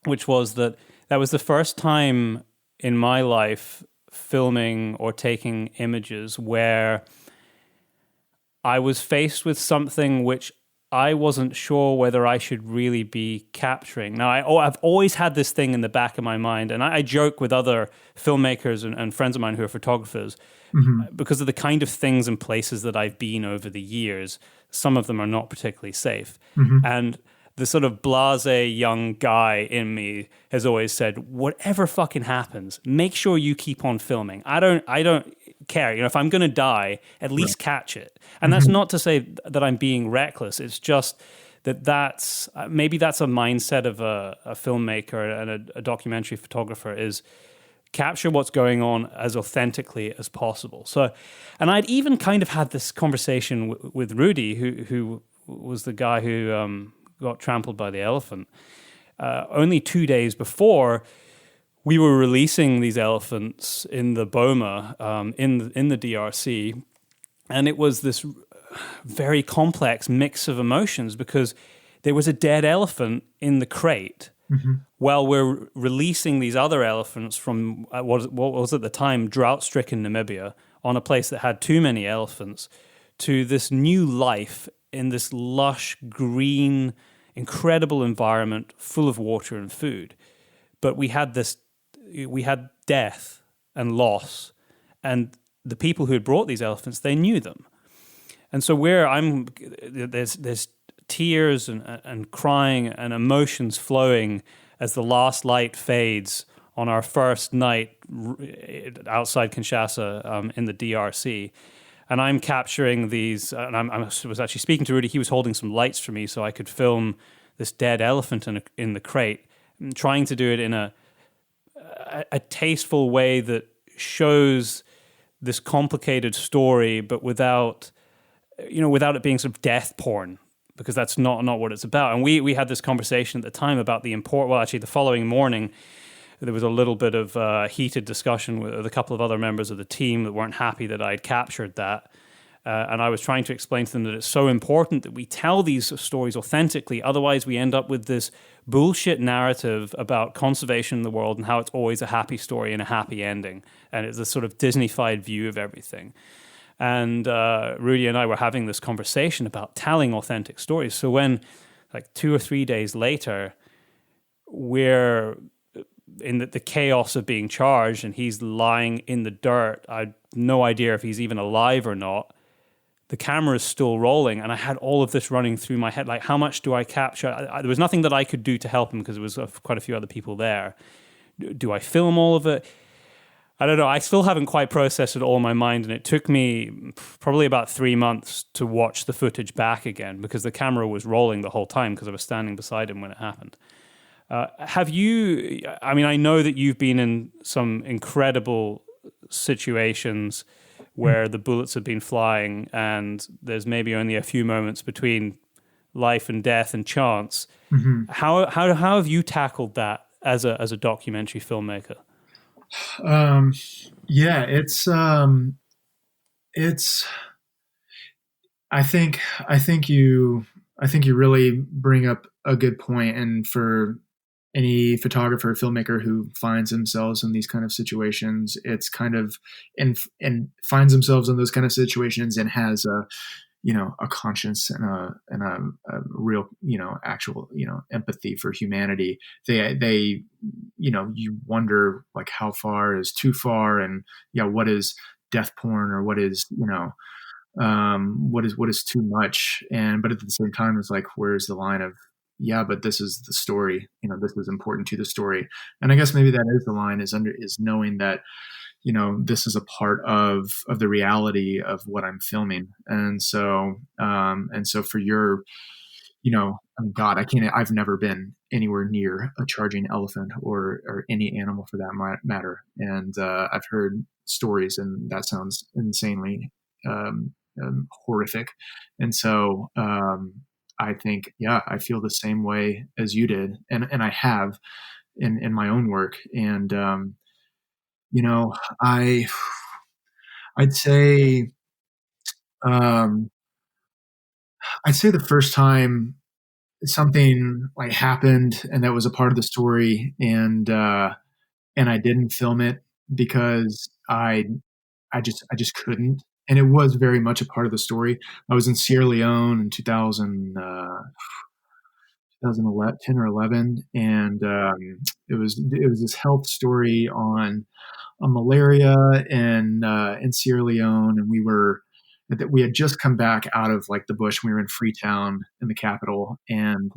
which was that was the first time in my life filming or taking images where I was faced with something which I wasn't sure whether I should really be capturing. Now, I've always had this thing in the back of my mind, and I joke with other filmmakers and friends of mine who are photographers, because of the kind of things and places that I've been over the years. Some of them are not particularly safe. And the sort of blasé young guy in me has always said, whatever fucking happens, make sure you keep on filming. I don't care. If I'm going to die, at least catch it. And that's not to say that I'm being reckless. It's just that's maybe that's a mindset of a filmmaker and a documentary photographer, is capture what's going on as authentically as possible. So, and I'd even kind of had this conversation with Rudy, who was the guy who got trampled by the elephant, only 2 days before, we were releasing these elephants in the Boma, in the DRC, and it was this very complex mix of emotions because there was a dead elephant in the crate Mm-hmm. while we're releasing these other elephants from what was at the time drought-stricken Namibia on a place that had too many elephants to this new life in this lush, green, incredible environment full of water and food. But we had death and loss, and the people who had brought these elephants, they knew them. And so there's tears and crying and emotions flowing as the last light fades on our first night outside Kinshasa in the DRC. And I'm capturing these, and I was actually speaking to Rudy. He was holding some lights for me so I could film this dead elephant in the crate, and trying to do it in a tasteful way that shows this complicated story, but without it being sort of death porn, because that's not what it's about. And we had this conversation at the time about the actually the following morning, there was a little bit of heated discussion with a couple of other members of the team that weren't happy that I'd captured that. And I was trying to explain to them that it's so important that we tell these stories authentically. Otherwise, we end up with this bullshit narrative about conservation in the world and how it's always a happy story and a happy ending. And it's a sort of Disney-fied view of everything. And Rudy and I were having this conversation about telling authentic stories. So when, like 2 or 3 days later, we're in the chaos of being charged and he's lying in the dirt, I had no idea if he's even alive or not. The camera is still rolling, and I had all of this running through my head. Like, how much do I capture? There was nothing that I could do to help him because there was quite a few other people there. Do I film all of it? I don't know. I still haven't quite processed it all in my mind, and it took me probably about 3 months to watch the footage back again because the camera was rolling the whole time because I was standing beside him when it happened. Have you, I mean, I know that you've been in some incredible situations where the bullets have been flying and there's maybe only a few moments between life and death and chance. Mm-hmm. How have you tackled that as a documentary filmmaker? Yeah, I think you really bring up a good point. And for any photographer, filmmaker who finds themselves in these kind of situations, it's kind of, and finds themselves in those kind of situations and has a conscience and a real, actual, empathy for humanity. They, you wonder, like, how far is too far, and what is death porn, or what is, what is too much. But at the same time, it's like, where's the line of, but this is the story, this is important to the story. And I guess maybe that is the line, is knowing that, this is a part of the reality of what I'm filming. And so for your, I mean, God, I've never been anywhere near a charging elephant or any animal for that matter. And I've heard stories, and that sounds insanely horrific. And so I think, I feel the same way as you did, and I have in my own work. And you know, I I'd say um, I'd say the first time something like happened and that was a part of the story, and I didn't film it because I just couldn't. And it was very much a part of the story. I was in Sierra Leone in 2011, 10 or 11, and it was this health story on malaria in Sierra Leone, and we had just come back out of, like, the bush. We were in Freetown, in the capital, and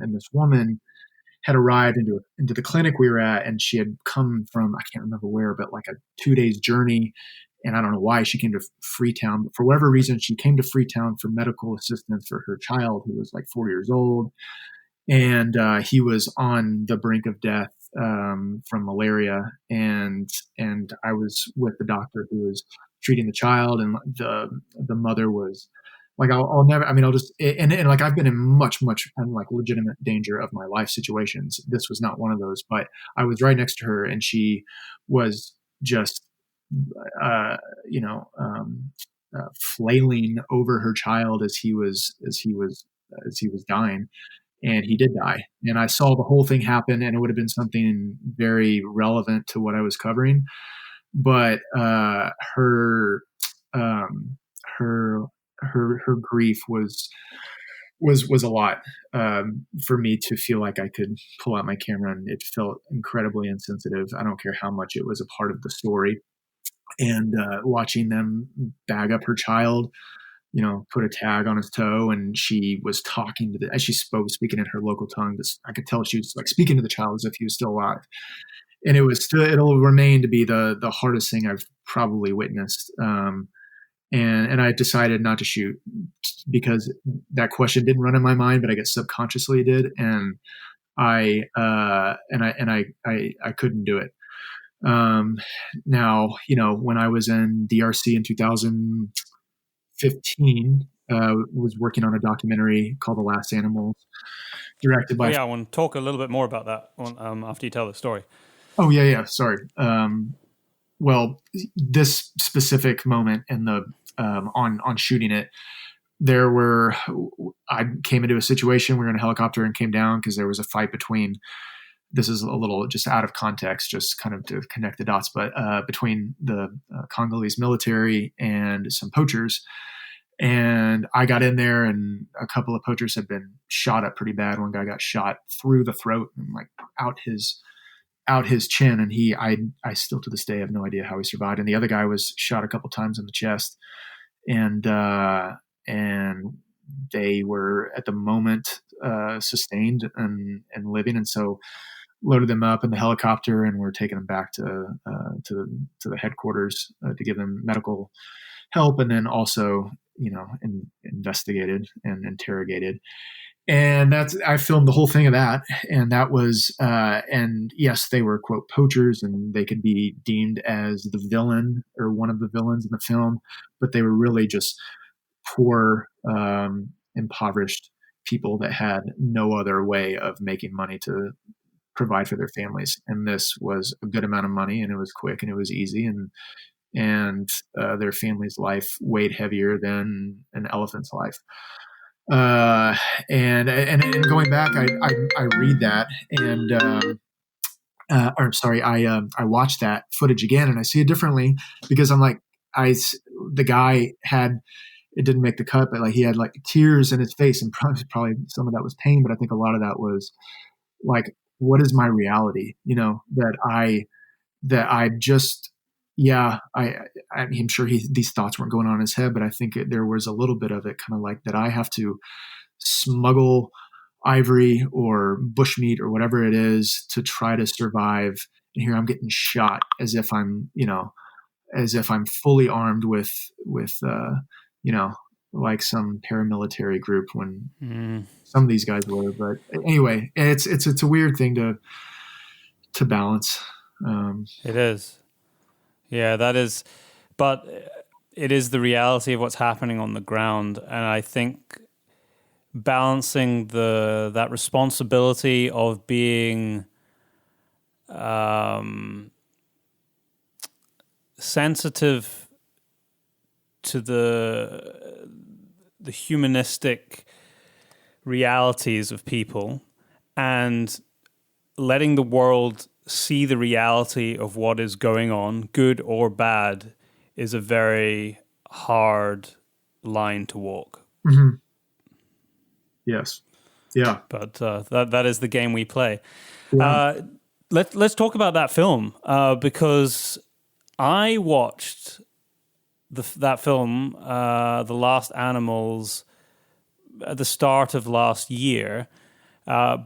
this woman had arrived into the clinic we were at, and she had come from, I can't remember where, but like a 2 days journey. And I don't know why she came to Freetown, but for whatever reason, she came to Freetown for medical assistance for her child, who was like 4 years old. And he was on the brink of death from malaria. And I was with the doctor who was treating the child, and the mother was Like I'll never, I mean, I'll just, and like I've been in much, and like legitimate danger of my life situations. This was not one of those, but I was right next to her and she was just, uh, you know, flailing over her child as he was dying, and he did die. And I saw the whole thing happen, and it would have been something very relevant to what I was covering. But her um, her her grief was a lot for me to feel like I could pull out my camera, and it felt incredibly insensitive. I don't care how much it was a part of the story, and watching them bag up her child, put a tag on his toe, and she was talking as she spoke, speaking in her local tongue. I could tell she was like speaking to the child as if he was still alive, and it'll remain to be the hardest thing I've probably witnessed. And I decided not to shoot because that question didn't run in my mind, but I guess subconsciously it did, and I couldn't do it. Now, when I was in DRC in 2015, was working on a documentary called The Last Animals, directed by. I want to talk a little bit more about that after you tell the story. Oh yeah, sorry. Well, this specific moment in the on shooting it, I came into a situation. We were in a helicopter and came down because there was a fight between. This is a little just out of context, just kind of to connect the dots, but between the Congolese military and some poachers. And I got in there, and a couple of poachers had been shot up pretty bad. One guy got shot through the throat and like out his chin, and I still to this day have no idea how he survived. And the other guy was shot a couple times in the chest, and they were at the moment sustained and living, and so loaded them up in the helicopter, and we're taking them back to the headquarters to give them medical help, and then also investigated and interrogated. And I filmed the whole thing of that. And that was, and yes, they were quote poachers, and they could be deemed as the villain or one of the villains in the film, but they were really just poor, impoverished people that had no other way of making money to provide for their families. And this was a good amount of money, and it was quick and it was easy. And their family's life weighed heavier than an elephant's life. And going back, I read that, and I watched that footage again, and I see it differently because I'm like, the guy had, it didn't make the cut, but like he had like tears in his face, and probably some of that was pain, but I think a lot of that was like, what is my reality? That I just. Yeah, I'm sure these thoughts weren't going on in his head, but I think there was a little bit of it, kind of like that I have to smuggle ivory or bushmeat or whatever it is to try to survive. And here I'm getting shot as if I'm fully armed with like some paramilitary group when some of these guys were. But anyway, it's a weird thing to balance. It is. Yeah, that is, but it is the reality of what's happening on the ground, and I think balancing that responsibility of being sensitive to the humanistic realities of people and letting the world see the reality of what is going on, good or bad, is a very hard line to walk. Mm-hmm. Yes. Yeah. But that is the game we play. Yeah. Let's talk about that film because I watched that film, The Last Animals, at the start of last year.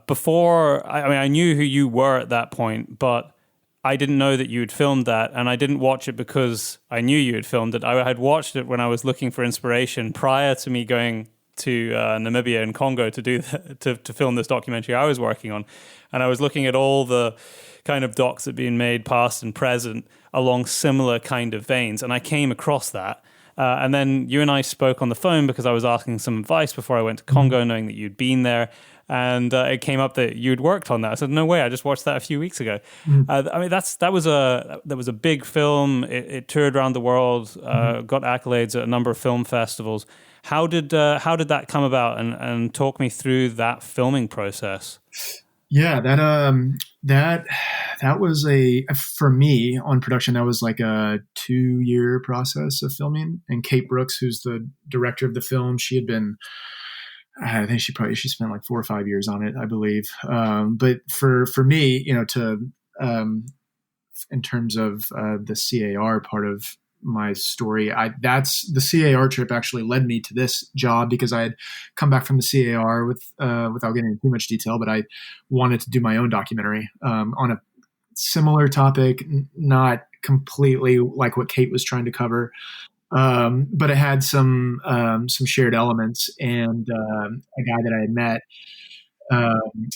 Before, I knew who you were at that point, but I didn't know that you had filmed that, and I didn't watch it because I knew you had filmed it. I had watched it when I was looking for inspiration prior to me going to Namibia and Congo to do to film this documentary I was working on, and I was looking at all the kind of docs that had been made, past and present, along similar kind of veins, and I came across that. And then you and I spoke on the phone because I was asking some advice before I went to Congo, knowing that you'd been there. And it came up that you'd worked on that. I said, "No way! I just watched that a few weeks ago." I mean, that was a big film. It toured around the world, got accolades at a number of film festivals. How did that come about? And talk me through that filming process. Yeah, that was for me on production. That was like a 2-year process of filming. And Kate Brooks, who's the director of the film, she had been, I think she spent like 4 or 5 years on it, I believe. But for me, in terms of the CAR part of my story, that's the CAR trip actually led me to this job, because I had come back from the CAR without getting into too much detail, but I wanted to do my own documentary on a similar topic, not completely like what Kate was trying to cover. But it had some shared elements, and a guy that I had met um,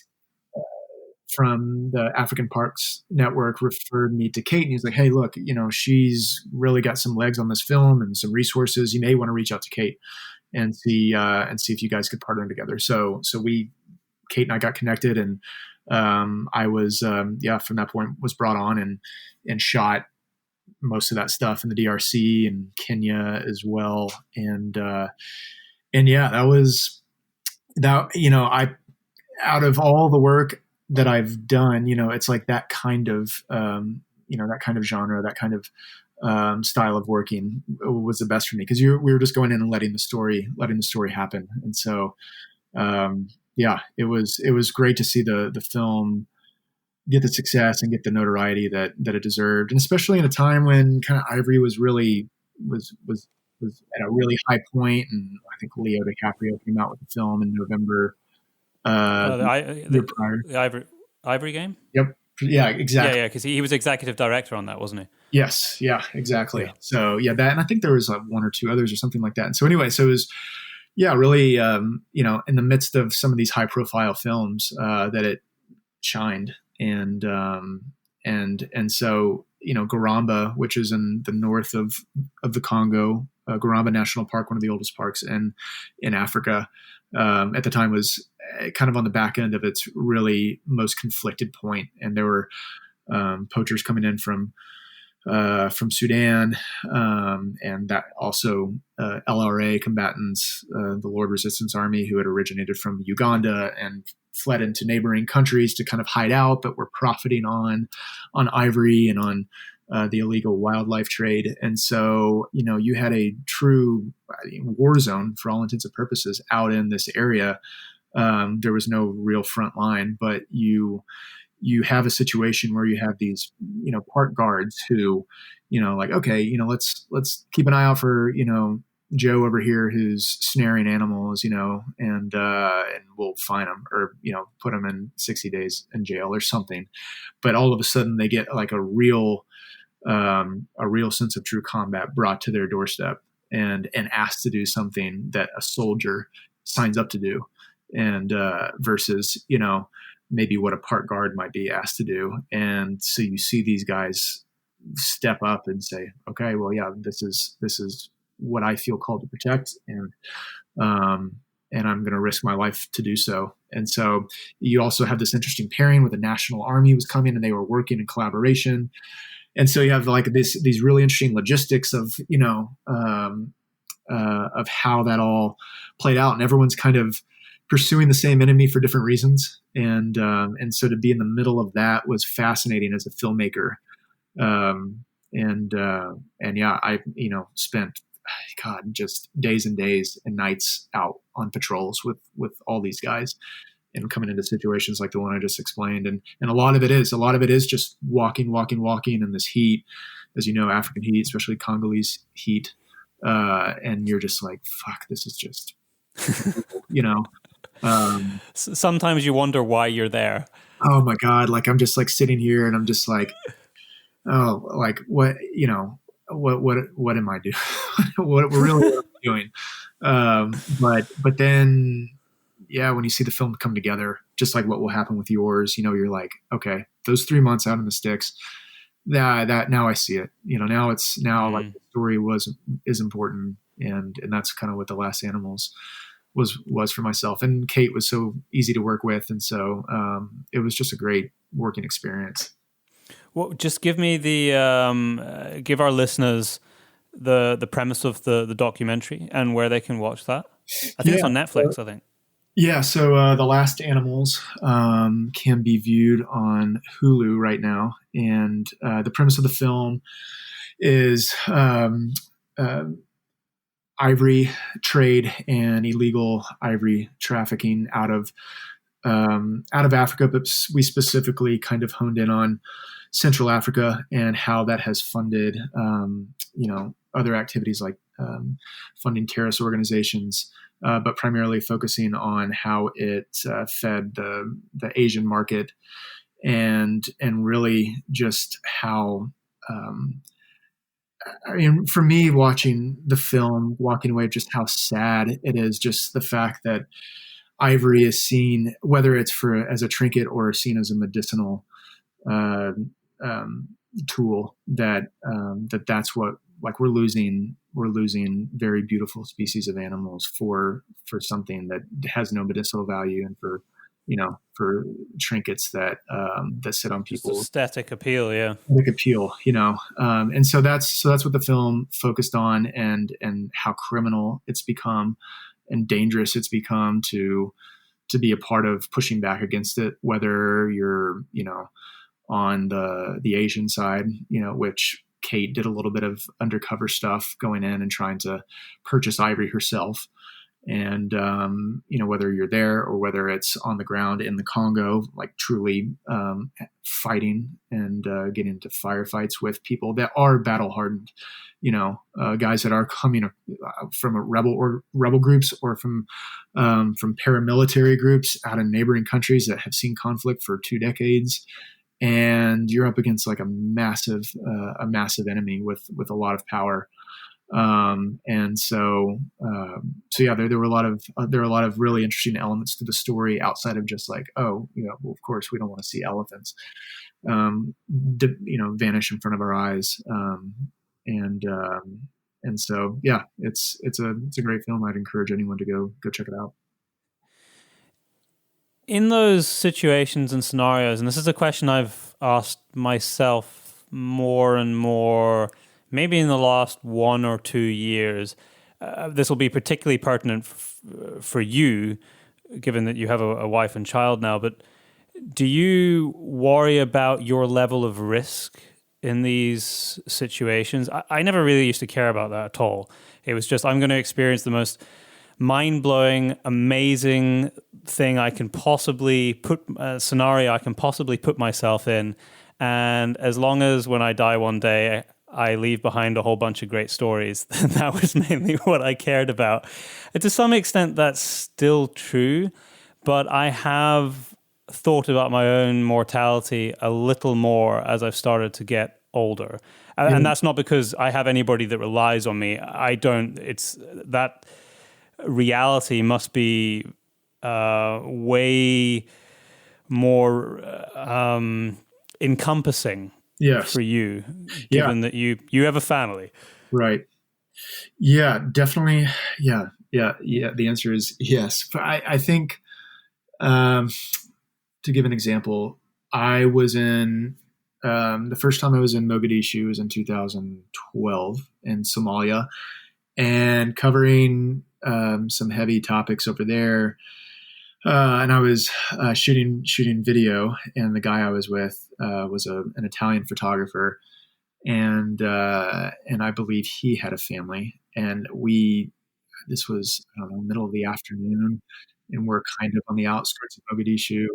from the African Parks Network referred me to Kate, and he's like, "Hey, look, she's really got some legs on this film and some resources. You may want to reach out to Kate and see if you guys could partner together." So Kate and I got connected, and I was from that point was brought on and shot most of that stuff in the DRC and Kenya as well. And yeah, that was that, I, out of all the work that I've done, it's like that kind of, that kind of genre, that kind of style of working was the best for me, because we were just going in and letting the story happen. And so, it was great to see the film get the success and get the notoriety that it deserved, and especially in a time when kind of Ivory was really was at a really high point, and I think Leo DiCaprio came out with the film in November. The prior. The Ivory Game. Yep. Yeah. Exactly. Yeah. Because he was executive director on that, wasn't he? Yes. Yeah. Exactly. Yeah. So that, and I think there was like 1 or 2 others or something like that. And so anyway, so it was, really, in the midst of some of these high profile films, that it shined. And so, Garamba, which is in the north of the Congo, Garamba National Park, one of the oldest parks in Africa, at the time was kind of on the back end of its really most conflicted point. And there were poachers coming in from Sudan, and that also LRA combatants, the Lord Resistance Army, who had originated from Uganda and fled into neighboring countries to kind of hide out, but were profiting on ivory and on the illegal wildlife trade. And so, you had a true war zone for all intents and purposes out in this area. There was no real front line, but you have a situation where you have these, park guards who, like, okay, let's keep an eye out for, Joe over here who's snaring animals, and we'll fine him, or, put him in 60 days in jail or something. But all of a sudden they get like a real sense of true combat brought to their doorstep, and asked to do something that a soldier signs up to do, and versus, maybe what a park guard might be asked to do. And so you see these guys step up and say, okay, well, yeah, this is what I feel called to protect, and I'm going to risk my life to do so. And so you also have this interesting pairing with the National Army was coming, and they were working in collaboration. And so you have like these really interesting logistics of, of how that all played out, and everyone's kind of pursuing the same enemy for different reasons. And so to be in the middle of that was fascinating as a filmmaker. And yeah, I, spent, God, just days and days and nights out on patrols with all these guys, and coming into situations like the one I just explained. And a lot of it is just walking in this heat, as African heat, especially Congolese heat. And you're just like, fuck, this is just, sometimes you wonder why you're there. Oh my God. Like, I'm just like sitting here and I'm just like, oh, like what am I doing? what am I doing? But then, yeah, when you see the film come together, just like what will happen with yours, you're like, okay, those 3 months out in the sticks, that now I see it. Now it's now like Mm. the story is important, and that's kind of what The Last Animals was for myself. And Kate was so easy to work with, and so it was just a great working experience. Well, just give me give our listeners the premise of the documentary and where they can watch that. I think Yeah. it's on Netflix. I think. Yeah, so The Last Animals can be viewed on Hulu right now, and the premise of the film is uh, ivory trade and illegal ivory trafficking out of Africa, but we specifically kind of honed in on Central Africa and how that has funded, other activities like funding terrorist organizations, but primarily focusing on how it fed the Asian market, and really just how. I mean, for me, watching the film, walking away, just how sad it is. Just the fact that ivory is seen, whether it's for as a trinket or seen as a medicinal uh, um, tool, that's what, like, we're losing very beautiful species of animals for something that has no medicinal value, and for trinkets that sit on Just people aesthetic appeal, yeah. like appeal, and so that's what the film focused on, and how criminal it's become and dangerous it's become to be a part of pushing back against it, whether you're, on the Asian side, which Kate did a little bit of undercover stuff going in and trying to purchase ivory herself. And, whether you're there or whether it's on the ground in the Congo, like truly fighting and getting into firefights with people that are battle hardened, guys that are coming from rebel groups, or from paramilitary groups out in neighboring countries that have seen conflict for 2 decades. And you're up against like a massive enemy with a lot of power. And so yeah, there are a lot of really interesting elements to the story outside of just like, oh, well, of course we don't want to see elephants, vanish in front of our eyes. And and so yeah, it's a great film. I'd encourage anyone to go check it out. In those situations and scenarios, and this is a question I've asked myself more and more, maybe in the last 1 or 2 years, this will be particularly pertinent for you, given that you have a wife and child now, but do you worry about your level of risk in these situations? I never really used to care about that at all. It was just, I'm going to experience the most mind-blowing, amazing thing I can possibly scenario I can possibly put myself in. And as long as when I die one day, I leave behind a whole bunch of great stories, that was mainly what I cared about. And to some extent, that's still true, but I have thought about my own mortality a little more as I've started to get older. And that's not because I have anybody that relies on me. I don't. It's that reality must be way more encompassing Yes. for you, Yeah. given that you have a family. Right. Yeah, definitely. Yeah. Yeah. Yeah. The answer is yes. But I think, to give an example, I was in, the first time I was in Mogadishu was in 2012 in Somalia, and covering some heavy topics over there. And I was shooting video, and the guy I was with was an Italian photographer, and I believe he had a family, and this was, I don't know, middle of the afternoon, and we're kind of on the outskirts of Mogadishu,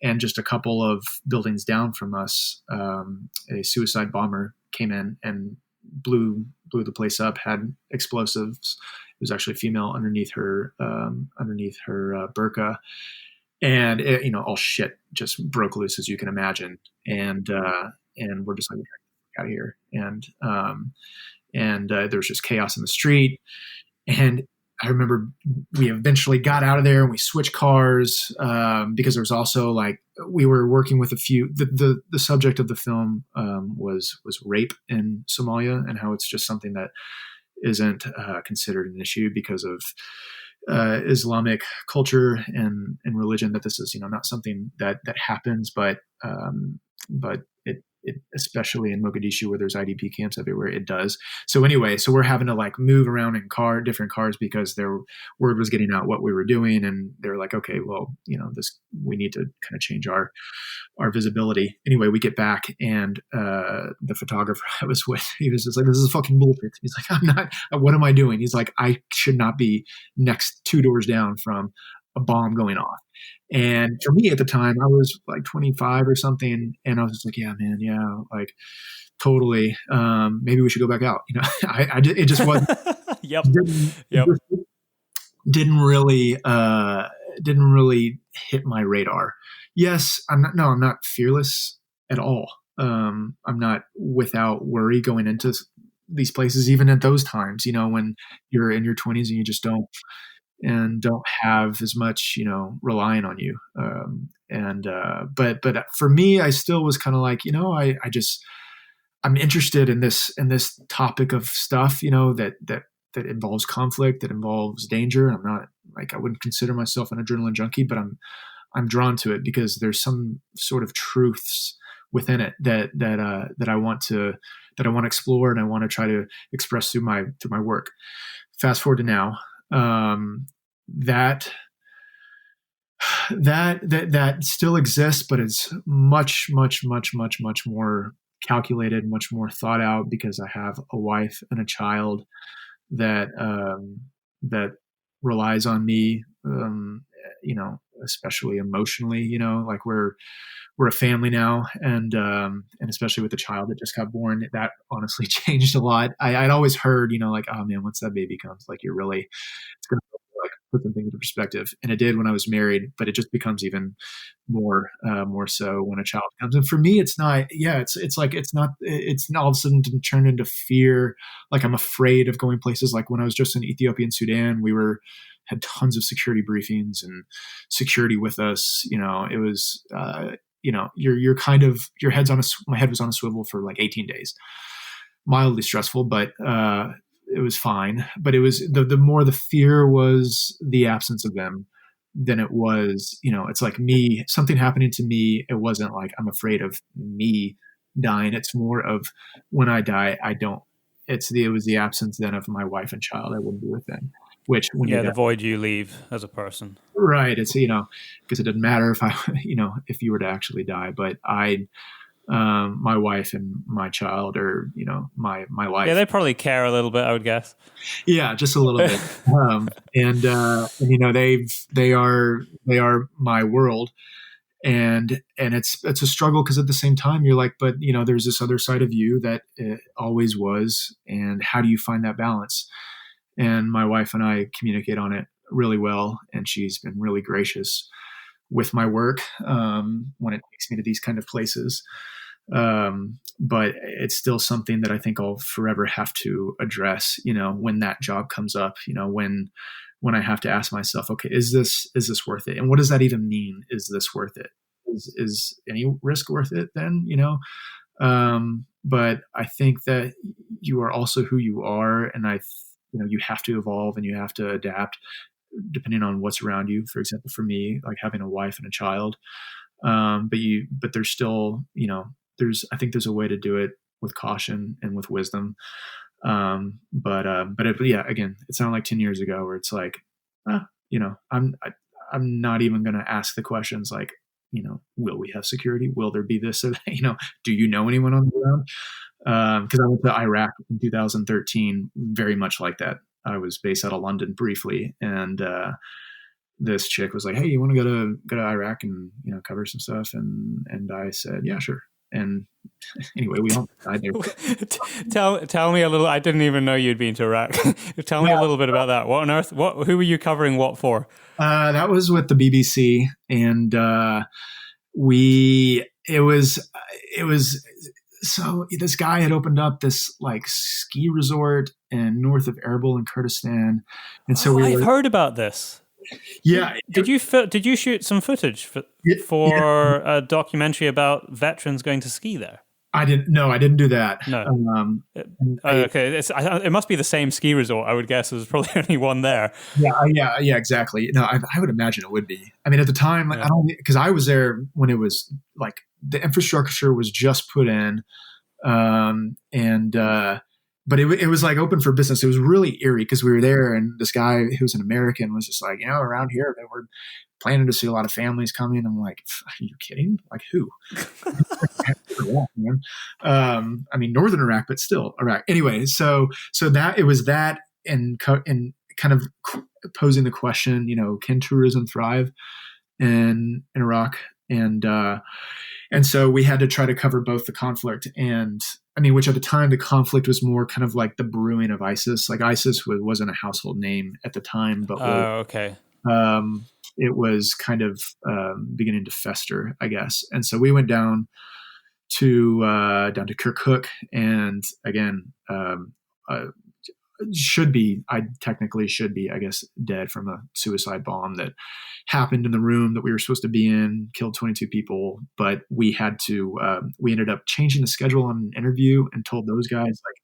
and just a couple of buildings down from us, a suicide bomber came in and blew the place up. Had explosives. It was actually a female underneath her burqa, and all shit just broke loose, as you can imagine. And we're just like, out of here. And there was just chaos in the street. And I remember we eventually got out of there and we switched cars because there was also like we were working with a few. The subject of the film was rape in Somalia and how it's just something that isn't considered an issue because of Islamic culture and religion. That this is not something that happens, but it especially in Mogadishu where there's IDP camps everywhere, it does. So anyway, so we're having to like move around in different cars because their word was getting out what we were doing, and they're like, okay, well, we need to kind of change our visibility. Anyway, we get back and the photographer I was with, he was just like, this is fucking bullshit. He's like, I'm not, what am I doing? He's like, I should not be next 2 doors down from a bomb going off. And for me at the time, I was like 25 or something. And I was just like, yeah, man. Yeah. Like totally. Maybe we should go back out. It just wasn't, Yep. Didn't really hit my radar. Yes. I'm not fearless at all. I'm not without worry going into these places, even at those times, when you're in your 20s and you just don't have as much, relying on you. But for me, I still was kind of like, I'm interested in this topic of stuff, that involves conflict, that involves danger. I'm not like, I wouldn't consider myself an adrenaline junkie, but I'm drawn to it because there's some sort of truths within it that I want to explore and I want to try to express through my work. Fast forward to now. That still exists, but it's much, much, much, much, much more calculated, much more thought out because I have a wife and a child that relies on me, especially emotionally, like we're a family now. And especially with the child that just got born, that honestly changed a lot. I'd always heard, like, oh man, once that baby comes, like it's going to like put some things into perspective. And it did when I was married, but it just becomes even more so when a child comes. And for me, it's not, it's like, it's not all of a sudden didn't turn into fear. Like I'm afraid of going places. Like when I was just in Ethiopia and Sudan, had tons of security briefings and security with us. It was, you're kind of, my head was on a swivel for like 18 days, mildly stressful, but, it was fine. But it was the more the fear was the absence of them than it was, it's like me, something happening to me. It wasn't like, I'm afraid of me dying. It's more of when I die, it was the absence then of my wife and child. I wouldn't be with them. Which when the void you leave as a person. Right. It's, because it doesn't matter if if you were to actually die, but my wife and my child or, my life. Yeah. They probably care a little bit, I would guess. Yeah. Just a little bit. They are my world. And it's a struggle because at the same time you're like, but there's this other side of you that it always was. And how do you find that balance? And my wife and I communicate on it really well. And she's been really gracious with my work when it takes me to these kind of places. But it's still something that I think I'll forever have to address, when that job comes up, when I have to ask myself, okay, is this worth it? And what does that even mean? Is this worth it? Is any risk worth it then, but I think that you are also who you are. And you have to evolve and you have to adapt depending on what's around you. For example, for me, like having a wife and a child, but there's still, I think there's a way to do it with caution and with wisdom. Again, it sounded like 10 years ago where it's like, I'm not even going to ask the questions like, will we have security? Will there be this? Or, do you know anyone on the ground? Because I went to Iraq in 2013, very much like that. I was based out of London briefly, and this chick was like, "Hey, you want to go to Iraq and cover some stuff?" And I said, "Yeah, sure." And anyway, we all died there. Tell me a little. I didn't even know you'd been to Iraq. Tell me a little bit about that. What on earth? Who were you covering? What for? That was with the BBC, and it was so this guy had opened up this like ski resort in north of Erbil in Kurdistan, and so Oh, we I've were, heard about this. yeah, Did you shoot some footage yeah. for a documentary about veterans going to ski there? I didn't. No, I didn't do that. No. I, Okay, it must be the same ski resort. I would guess there's probably only one there. yeah, exactly. No, I would imagine it would be. I mean, at the time, like, I Yeah. don't, because I was there when it was like the infrastructure was just put in, and but it was like open for business. It was really eerie because we were there, and this guy who was an American was just like, around here they were planning to see a lot of families coming. I'm like, are you kidding? Like who? Iraq, man. I mean, northern Iraq, but still Iraq. Anyway, so that it was that, and kind of posing the question, can tourism thrive in Iraq? And so we had to try to cover both the conflict and, I mean, which at the time the conflict was more kind of like the brewing of ISIS. Like ISIS wasn't a household name at the time, but Okay. it was kind of beginning to fester, I guess. And so we went down to Kirkuk, and again, I technically should be, I guess, dead from a suicide bomb that happened in the room that we were supposed to be in, killed 22 people. But we ended up changing the schedule on an interview and told those guys, like,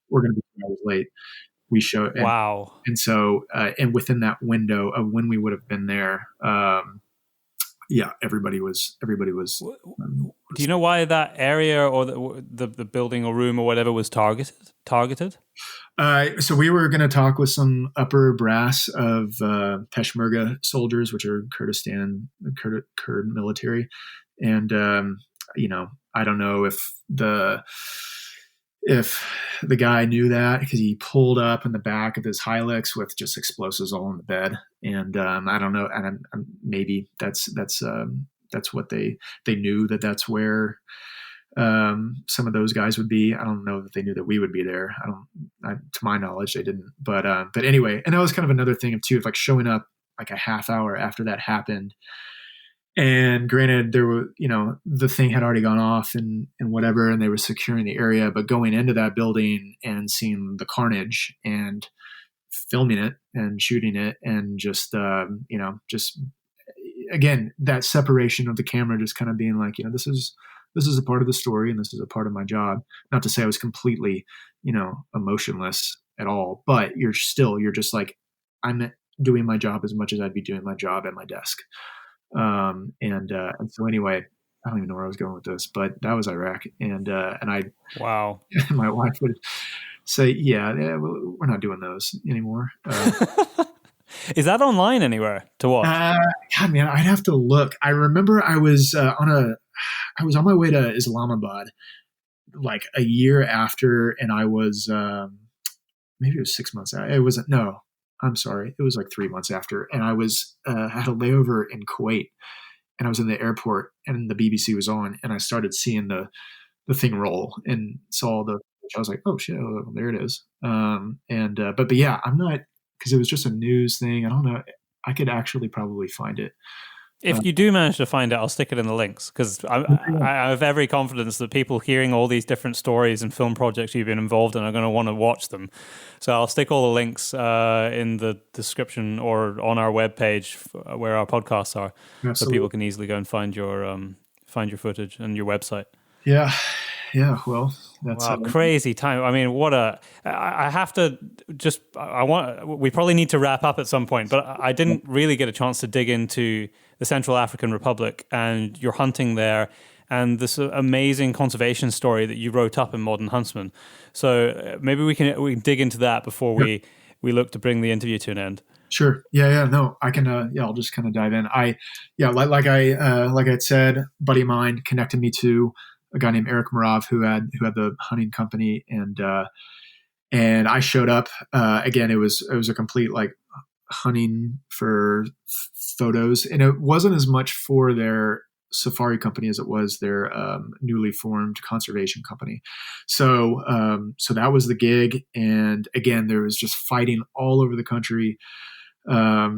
we're going to be 2 hours late. We show, Wow. and so, and within that window of when we would have been there, everybody was. Do you know why that area or the building or room or whatever was targeted? So we were going to talk with some upper brass of Peshmerga soldiers, which are Kurd military, and I don't know if the guy knew that, because he pulled up in the back of his Hilux with just explosives all in the bed, and I don't know, and maybe that's what they knew, that's where some of those guys would be. I don't know that they knew that we would be there. To my knowledge, they didn't. But anyway, and that was kind of another thing too, of like showing up like a half hour after that happened. And granted, there were, the thing had already gone off and whatever, and they were securing the area. But going into that building and seeing the carnage and filming it and shooting it, and just again, that separation of the camera, just kind of being like, this is a part of the story, and this is a part of my job. Not to say I was completely, emotionless at all, but you're just like, I'm doing my job as much as I'd be doing my job at my desk. And so anyway, I don't even know where I was going with this, but that was Iraq. And Wow. my wife would say, we're not doing those anymore. Is that online anywhere to watch? God, man, I'd have to look. I remember I was on my way to Islamabad like a year after, and I was, maybe it was 6 months out. It wasn't, no, I'm sorry. It was like 3 months after. And I was, had a layover in Kuwait, and I was in the airport, and the BBC was on, and I started seeing the thing roll and saw I was like, oh shit, oh, there it is. But yeah, I'm not, because it was just a news thing. I don't know. I could actually probably find it. If you do manage to find it, I'll stick it in the links, because I have every confidence that people hearing all these different stories and film projects you've been involved in are going to want to watch them. So I'll stick all the links in the description or on our webpage where our podcasts are, Absolutely. So people can easily go and find your footage and your website. Yeah. Well, that's crazy time. I mean, I have to just, we probably need to wrap up at some point, but I didn't really get a chance to dig into the Central African Republic and your hunting there and this amazing conservation story that you wrote up in Modern Huntsman. So maybe we can dig into that before we look to bring the interview to an end. Sure. Yeah. No, I can. I'll just kind of dive in. Like I had said, buddy of mine connected me to a guy named Eric Marav who had the hunting company, and I showed up. Again, it was a complete like hunting for photos, and it wasn't as much for their safari company as it was their newly formed conservation company. So that was the gig, and again, there was just fighting all over the country. But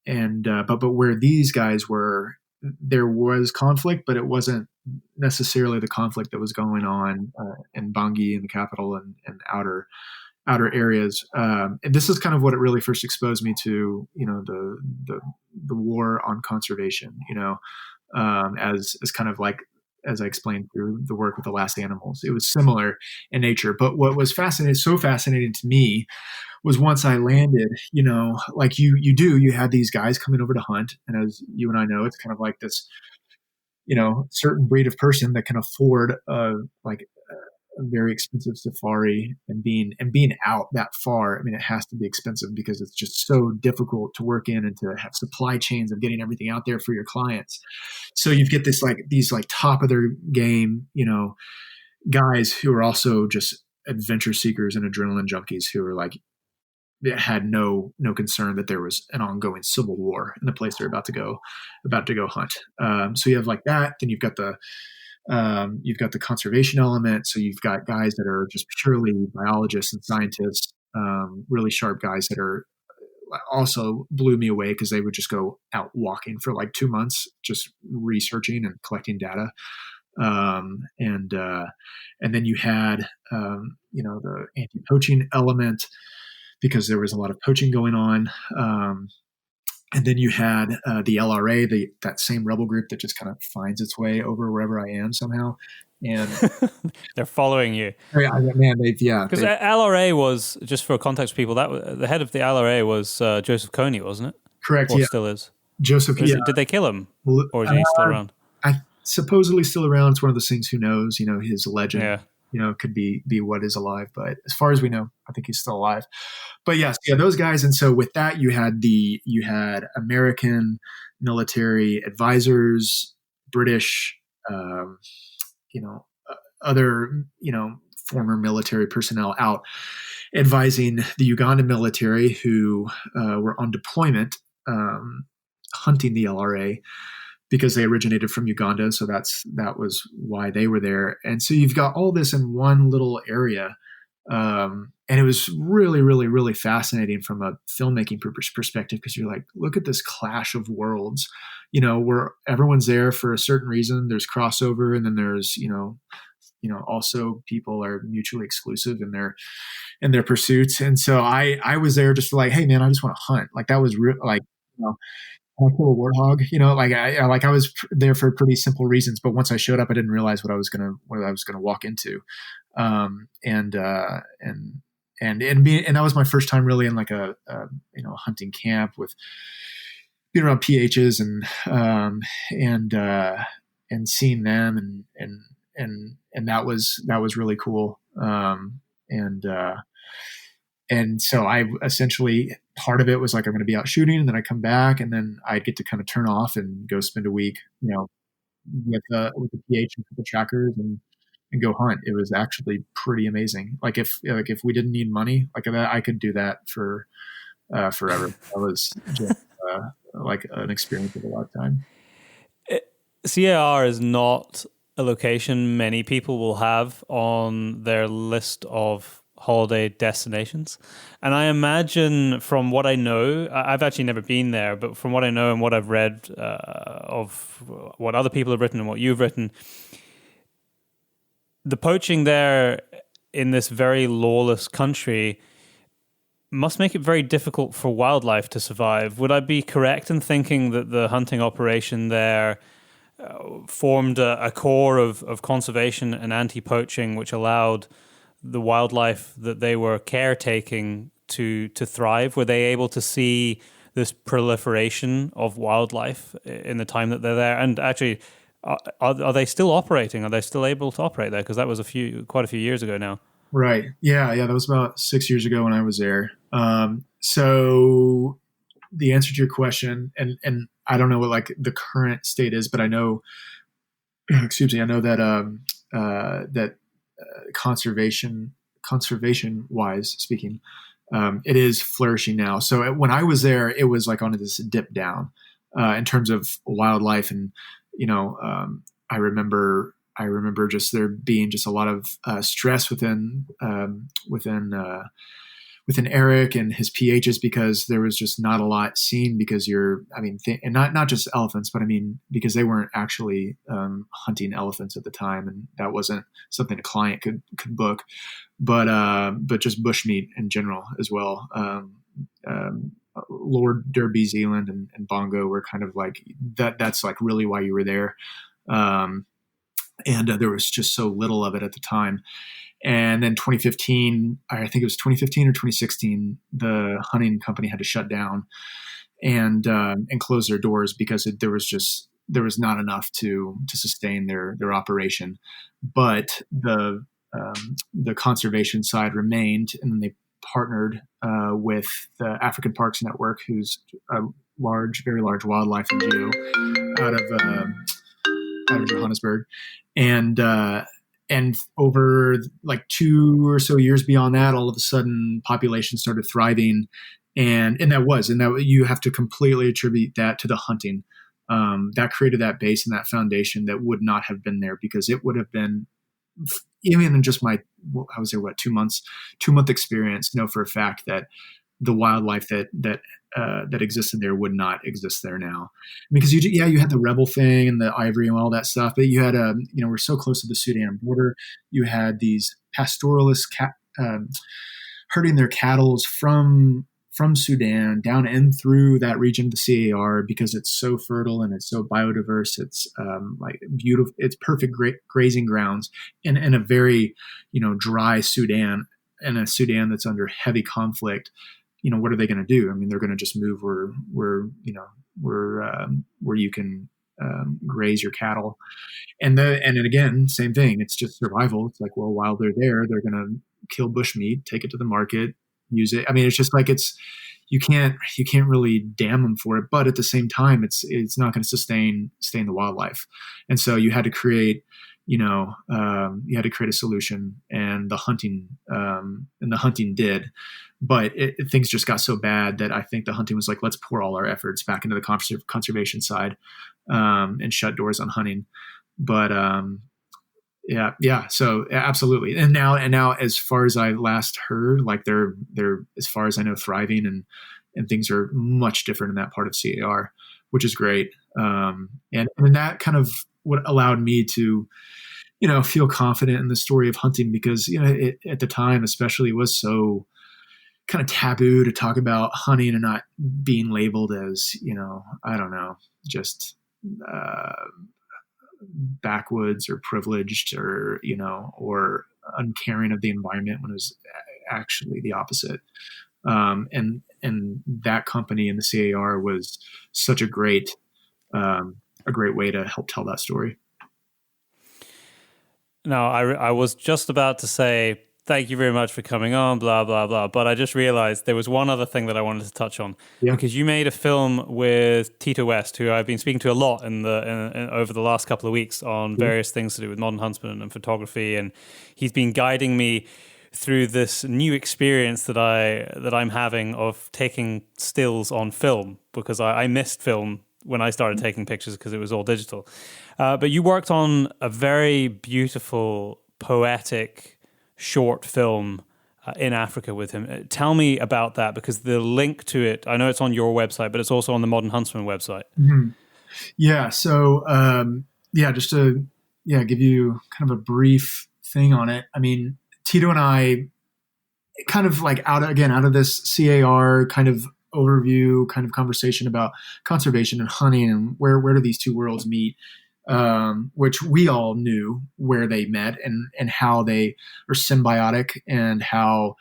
where these guys were, there was conflict, but it wasn't necessarily the conflict that was going on in Bangui, in the capital, and outer areas. And this is kind of what it really first exposed me to, the war on conservation. As kind of like, as I explained through the work with the last animals, it was similar in nature. But what was so fascinating to me was once I landed, like you had these guys coming over to hunt. And as you and I know, it's kind of like this, certain breed of person that can afford like a very expensive safari, and being out that far. I mean, it has to be expensive because it's just so difficult to work in and to have supply chains of getting everything out there for your clients. So you get these top of their game, guys who are also just adventure seekers and adrenaline junkies who are like, had no concern that there was an ongoing civil war in the place they're about to go hunt. So you have like that. Then you've got the conservation element. So you've got guys that are just purely biologists and scientists, really sharp guys that are also blew me away because they would just go out walking for like 2 months, just researching and collecting data. And then you had, the anti-poaching element because there was a lot of poaching going on. And then you had the LRA, that same rebel group that just kind of finds its way over wherever I am somehow. And they're following you. Man, because LRA was, just for context for people, that the head of the LRA was Joseph Kony, wasn't it? Correct. Or still is. Joseph. Yeah. Did they kill him, or is he still around? Supposedly still around. It's one of those things. Who knows? His legend. Yeah. Could be what is alive. But as far as we know, I think he's still alive. But yes, those guys. And so with that, you had American military advisors, British, other, former military personnel out advising the Ugandan military who were on deployment, hunting the LRA because they originated from Uganda. So that was why they were there. And so you've got all this in one little area. And it was really, really, really fascinating from a filmmaking perspective, because you're like, look at this clash of worlds, where everyone's there for a certain reason. There's crossover, and then there's, also people are mutually exclusive in their pursuits. And so I was there just like, hey man, I just want to hunt. Like that was like, can I kill a warthog? I was there for pretty simple reasons, but once I showed up, I didn't realize what I was gonna walk into. And that was my first time really in like a hunting camp with being around PHs and seeing them and that was really cool. And so I essentially, part of it was like, I'm going to be out shooting, and then I come back, and then I'd get to kind of turn off and go spend a week, with the PH and the trackers and go hunt. It was actually pretty amazing. Like if we didn't need money like that, I could do that for forever. That was just like an experience of a lifetime. CAR is not a location many people will have on their list of holiday destinations. And I imagine, from what I know, I've actually never been there, but from what I know and what I've read of what other people have written and what you've written, the poaching there in this very lawless country must make it very difficult for wildlife to survive. Would I be correct in thinking that the hunting operation there formed a core of conservation and anti-poaching, which allowed the wildlife that they were caretaking to thrive? Were they able to see this proliferation of wildlife in the time that they're there? And actually, are they still operating? Are they still able to operate there? Because that was quite a few years ago now. Right. Yeah. That was about 6 years ago when I was there. So the answer to your question, and I don't know what like the current state is, but I know, I know that conservation wise speaking, it is flourishing now. So when I was there, it was like on this dip down in terms of wildlife, and I remember just there being just a lot of stress within within Eric and his PHs, because there was just not a lot seen, because and not just elephants, but I mean, because they weren't actually hunting elephants at the time, and that wasn't something a client could book, but just bushmeat in general as well. Lower Derby, Zealand, and Bongo were kind of like that. That's like really why you were there. And there was just so little of it at the time. And then 2015, I think it was 2015 or 2016, the hunting company had to shut down and close their doors because there was not enough to sustain their operation. But the conservation side remained, and then they partnered with the African Parks Network, who's a very large wildlife NGO out of Johannesburg, and over like 2 or so years beyond that, all of a sudden population started thriving, and that you have to completely attribute that to the hunting. That created that base and that foundation that would not have been there, because it would have been, even in just I was there 2 months, 2-month experience, know for a fact that the wildlife that existed there would not exist there now, because you had the rebel thing and the ivory and all that stuff, but you had we're so close to the Sudan border. You had these pastoralists herding their cattle from Sudan down in through that region of the CAR, because it's so fertile and it's so biodiverse. It's like beautiful. It's perfect grazing grounds in a very dry Sudan, and a Sudan that's under heavy conflict. What are they going to do? I mean, they're going to just move where you can graze your cattle, and then again, same thing. It's just survival. It's like, well, while they're there, they're going to kill bushmeat, take it to the market, use it. I mean, it's just like you can't really damn them for it, but at the same time, it's not going to sustain the wildlife, and so you had to create. You had to create a solution, and the hunting did. But things just got so bad that I think the hunting was like, let's pour all our efforts back into the conservation side, and shut doors on hunting. But yeah. So absolutely. And now, as far as I last heard, like they're as far as I know, thriving, and things are much different in that part of CAR, which is great. And that kind of what allowed me to, feel confident in the story of hunting, because, it, at the time, especially, was so kind of taboo to talk about hunting and not being labeled as, I don't know, just backwoods or privileged, or, or uncaring of the environment, when it was actually the opposite. And that company in the CAR was such a great way to help tell that story. No, I was just about to say, thank you very much for coming on, blah, blah, blah. But I just realized there was one other thing that I wanted to touch on. Yeah. Because you made a film with Tito West, who I've been speaking to a lot over the last couple of weeks on various things to do with modern huntsman and photography. And he's been guiding me through this new experience that I'm having of taking stills on film, because I missed film when I started taking pictures because it was all digital. But you worked on a very beautiful, poetic short film in Africa with him. Tell me about that, because the link to it, I know it's on your website, but it's also on the Modern Huntsman website. Mm-hmm. Yeah. So, just to give you kind of a brief thing on it. I mean, Tito and I kind of like out of this CAR kind of overview kind of conversation about conservation and hunting, and where do these two worlds meet, which we all knew where they met, and how they are symbiotic, and how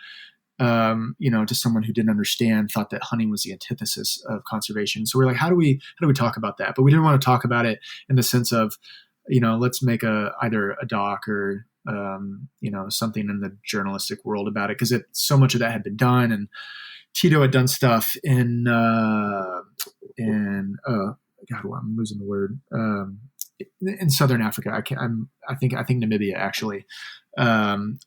to someone who didn't understand, thought that hunting was the antithesis of conservation. So we're like, how do we talk about that? But we didn't want to talk about it in the sense of, let's make either a doc or something in the journalistic world about it, because so much of that had been done, and Tito had done stuff in I'm losing the word, in Southern Africa. I think Namibia, actually, on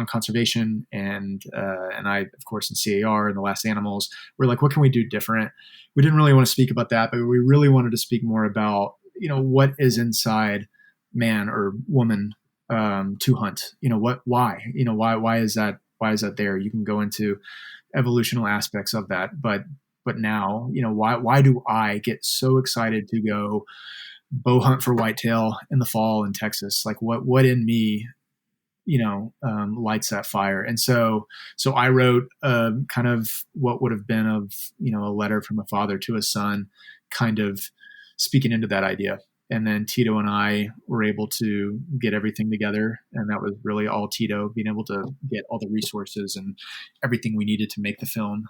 conservation, and I, of course, in CAR and The Last Animals. We're like, what can we do different? We didn't really want to speak about that, but we really wanted to speak more about, what is inside man or woman to hunt. Why is that is that there? You can go into evolutional aspects of that, but now, why do I get so excited to go bow hunt for whitetail in the fall in Texas? Like what in me, lights that fire? And so I wrote kind of what would have been a letter from a father to a son, kind of speaking into that idea. And then Tito and I were able to get everything together. And that was really all Tito, being able to get all the resources and everything we needed to make the film.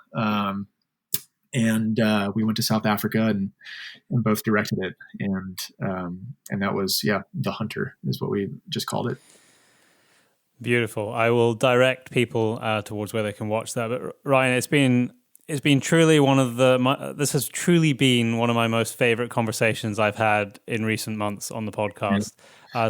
And we went to South Africa and both directed it. And that was, The Hunter is what we just called it. Beautiful. I will direct people towards where they can watch that. But Ryan, it's been truly this has truly been one of my most favorite conversations I've had in recent months on the podcast.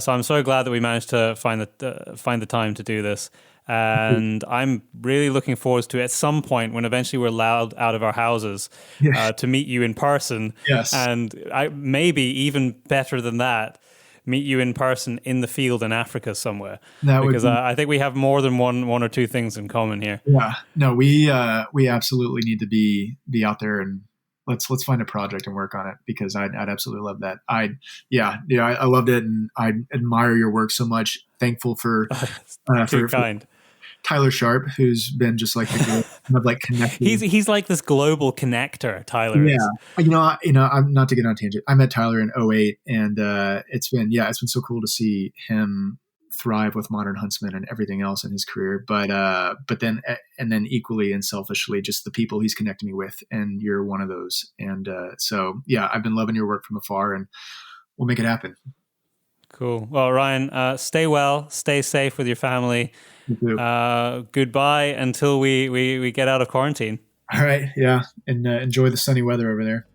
So I'm so glad that we managed to find the time to do this. And I'm really looking forward to, at some point when eventually we're allowed out of our houses, to meet you in person. Yes. And maybe even better than that, meet you in person in the field in Africa somewhere. Because I think we have more than one or two things in common here. Yeah. No, we absolutely need to be out there, and let's find a project and work on it, because I'd absolutely love that. I loved it, and I admire your work so much. Thankful for kind. Tyler Sharp, who's been just like the kind of like connected. He's like this global connector. Tyler is. I'm not to get on a tangent. I met Tyler in 2008, and it's been so cool to see him thrive with Modern Huntsman and everything else in his career. But then equally and selfishly, just the people he's connected me with, and you're one of those. And I've been loving your work from afar, and we'll make it happen. Cool. Well, Ryan, stay well, stay safe with your family. Goodbye until we get out of quarantine. All right. Yeah. And enjoy the sunny weather over there.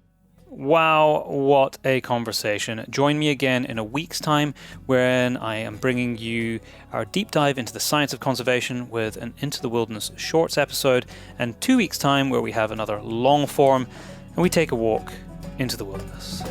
Wow, what a conversation. Join me again in a week's time when I am bringing you our deep dive into the science of conservation with an Into the Wilderness Shorts episode, and 2 weeks' time where we have another long form and we take a walk into the wilderness.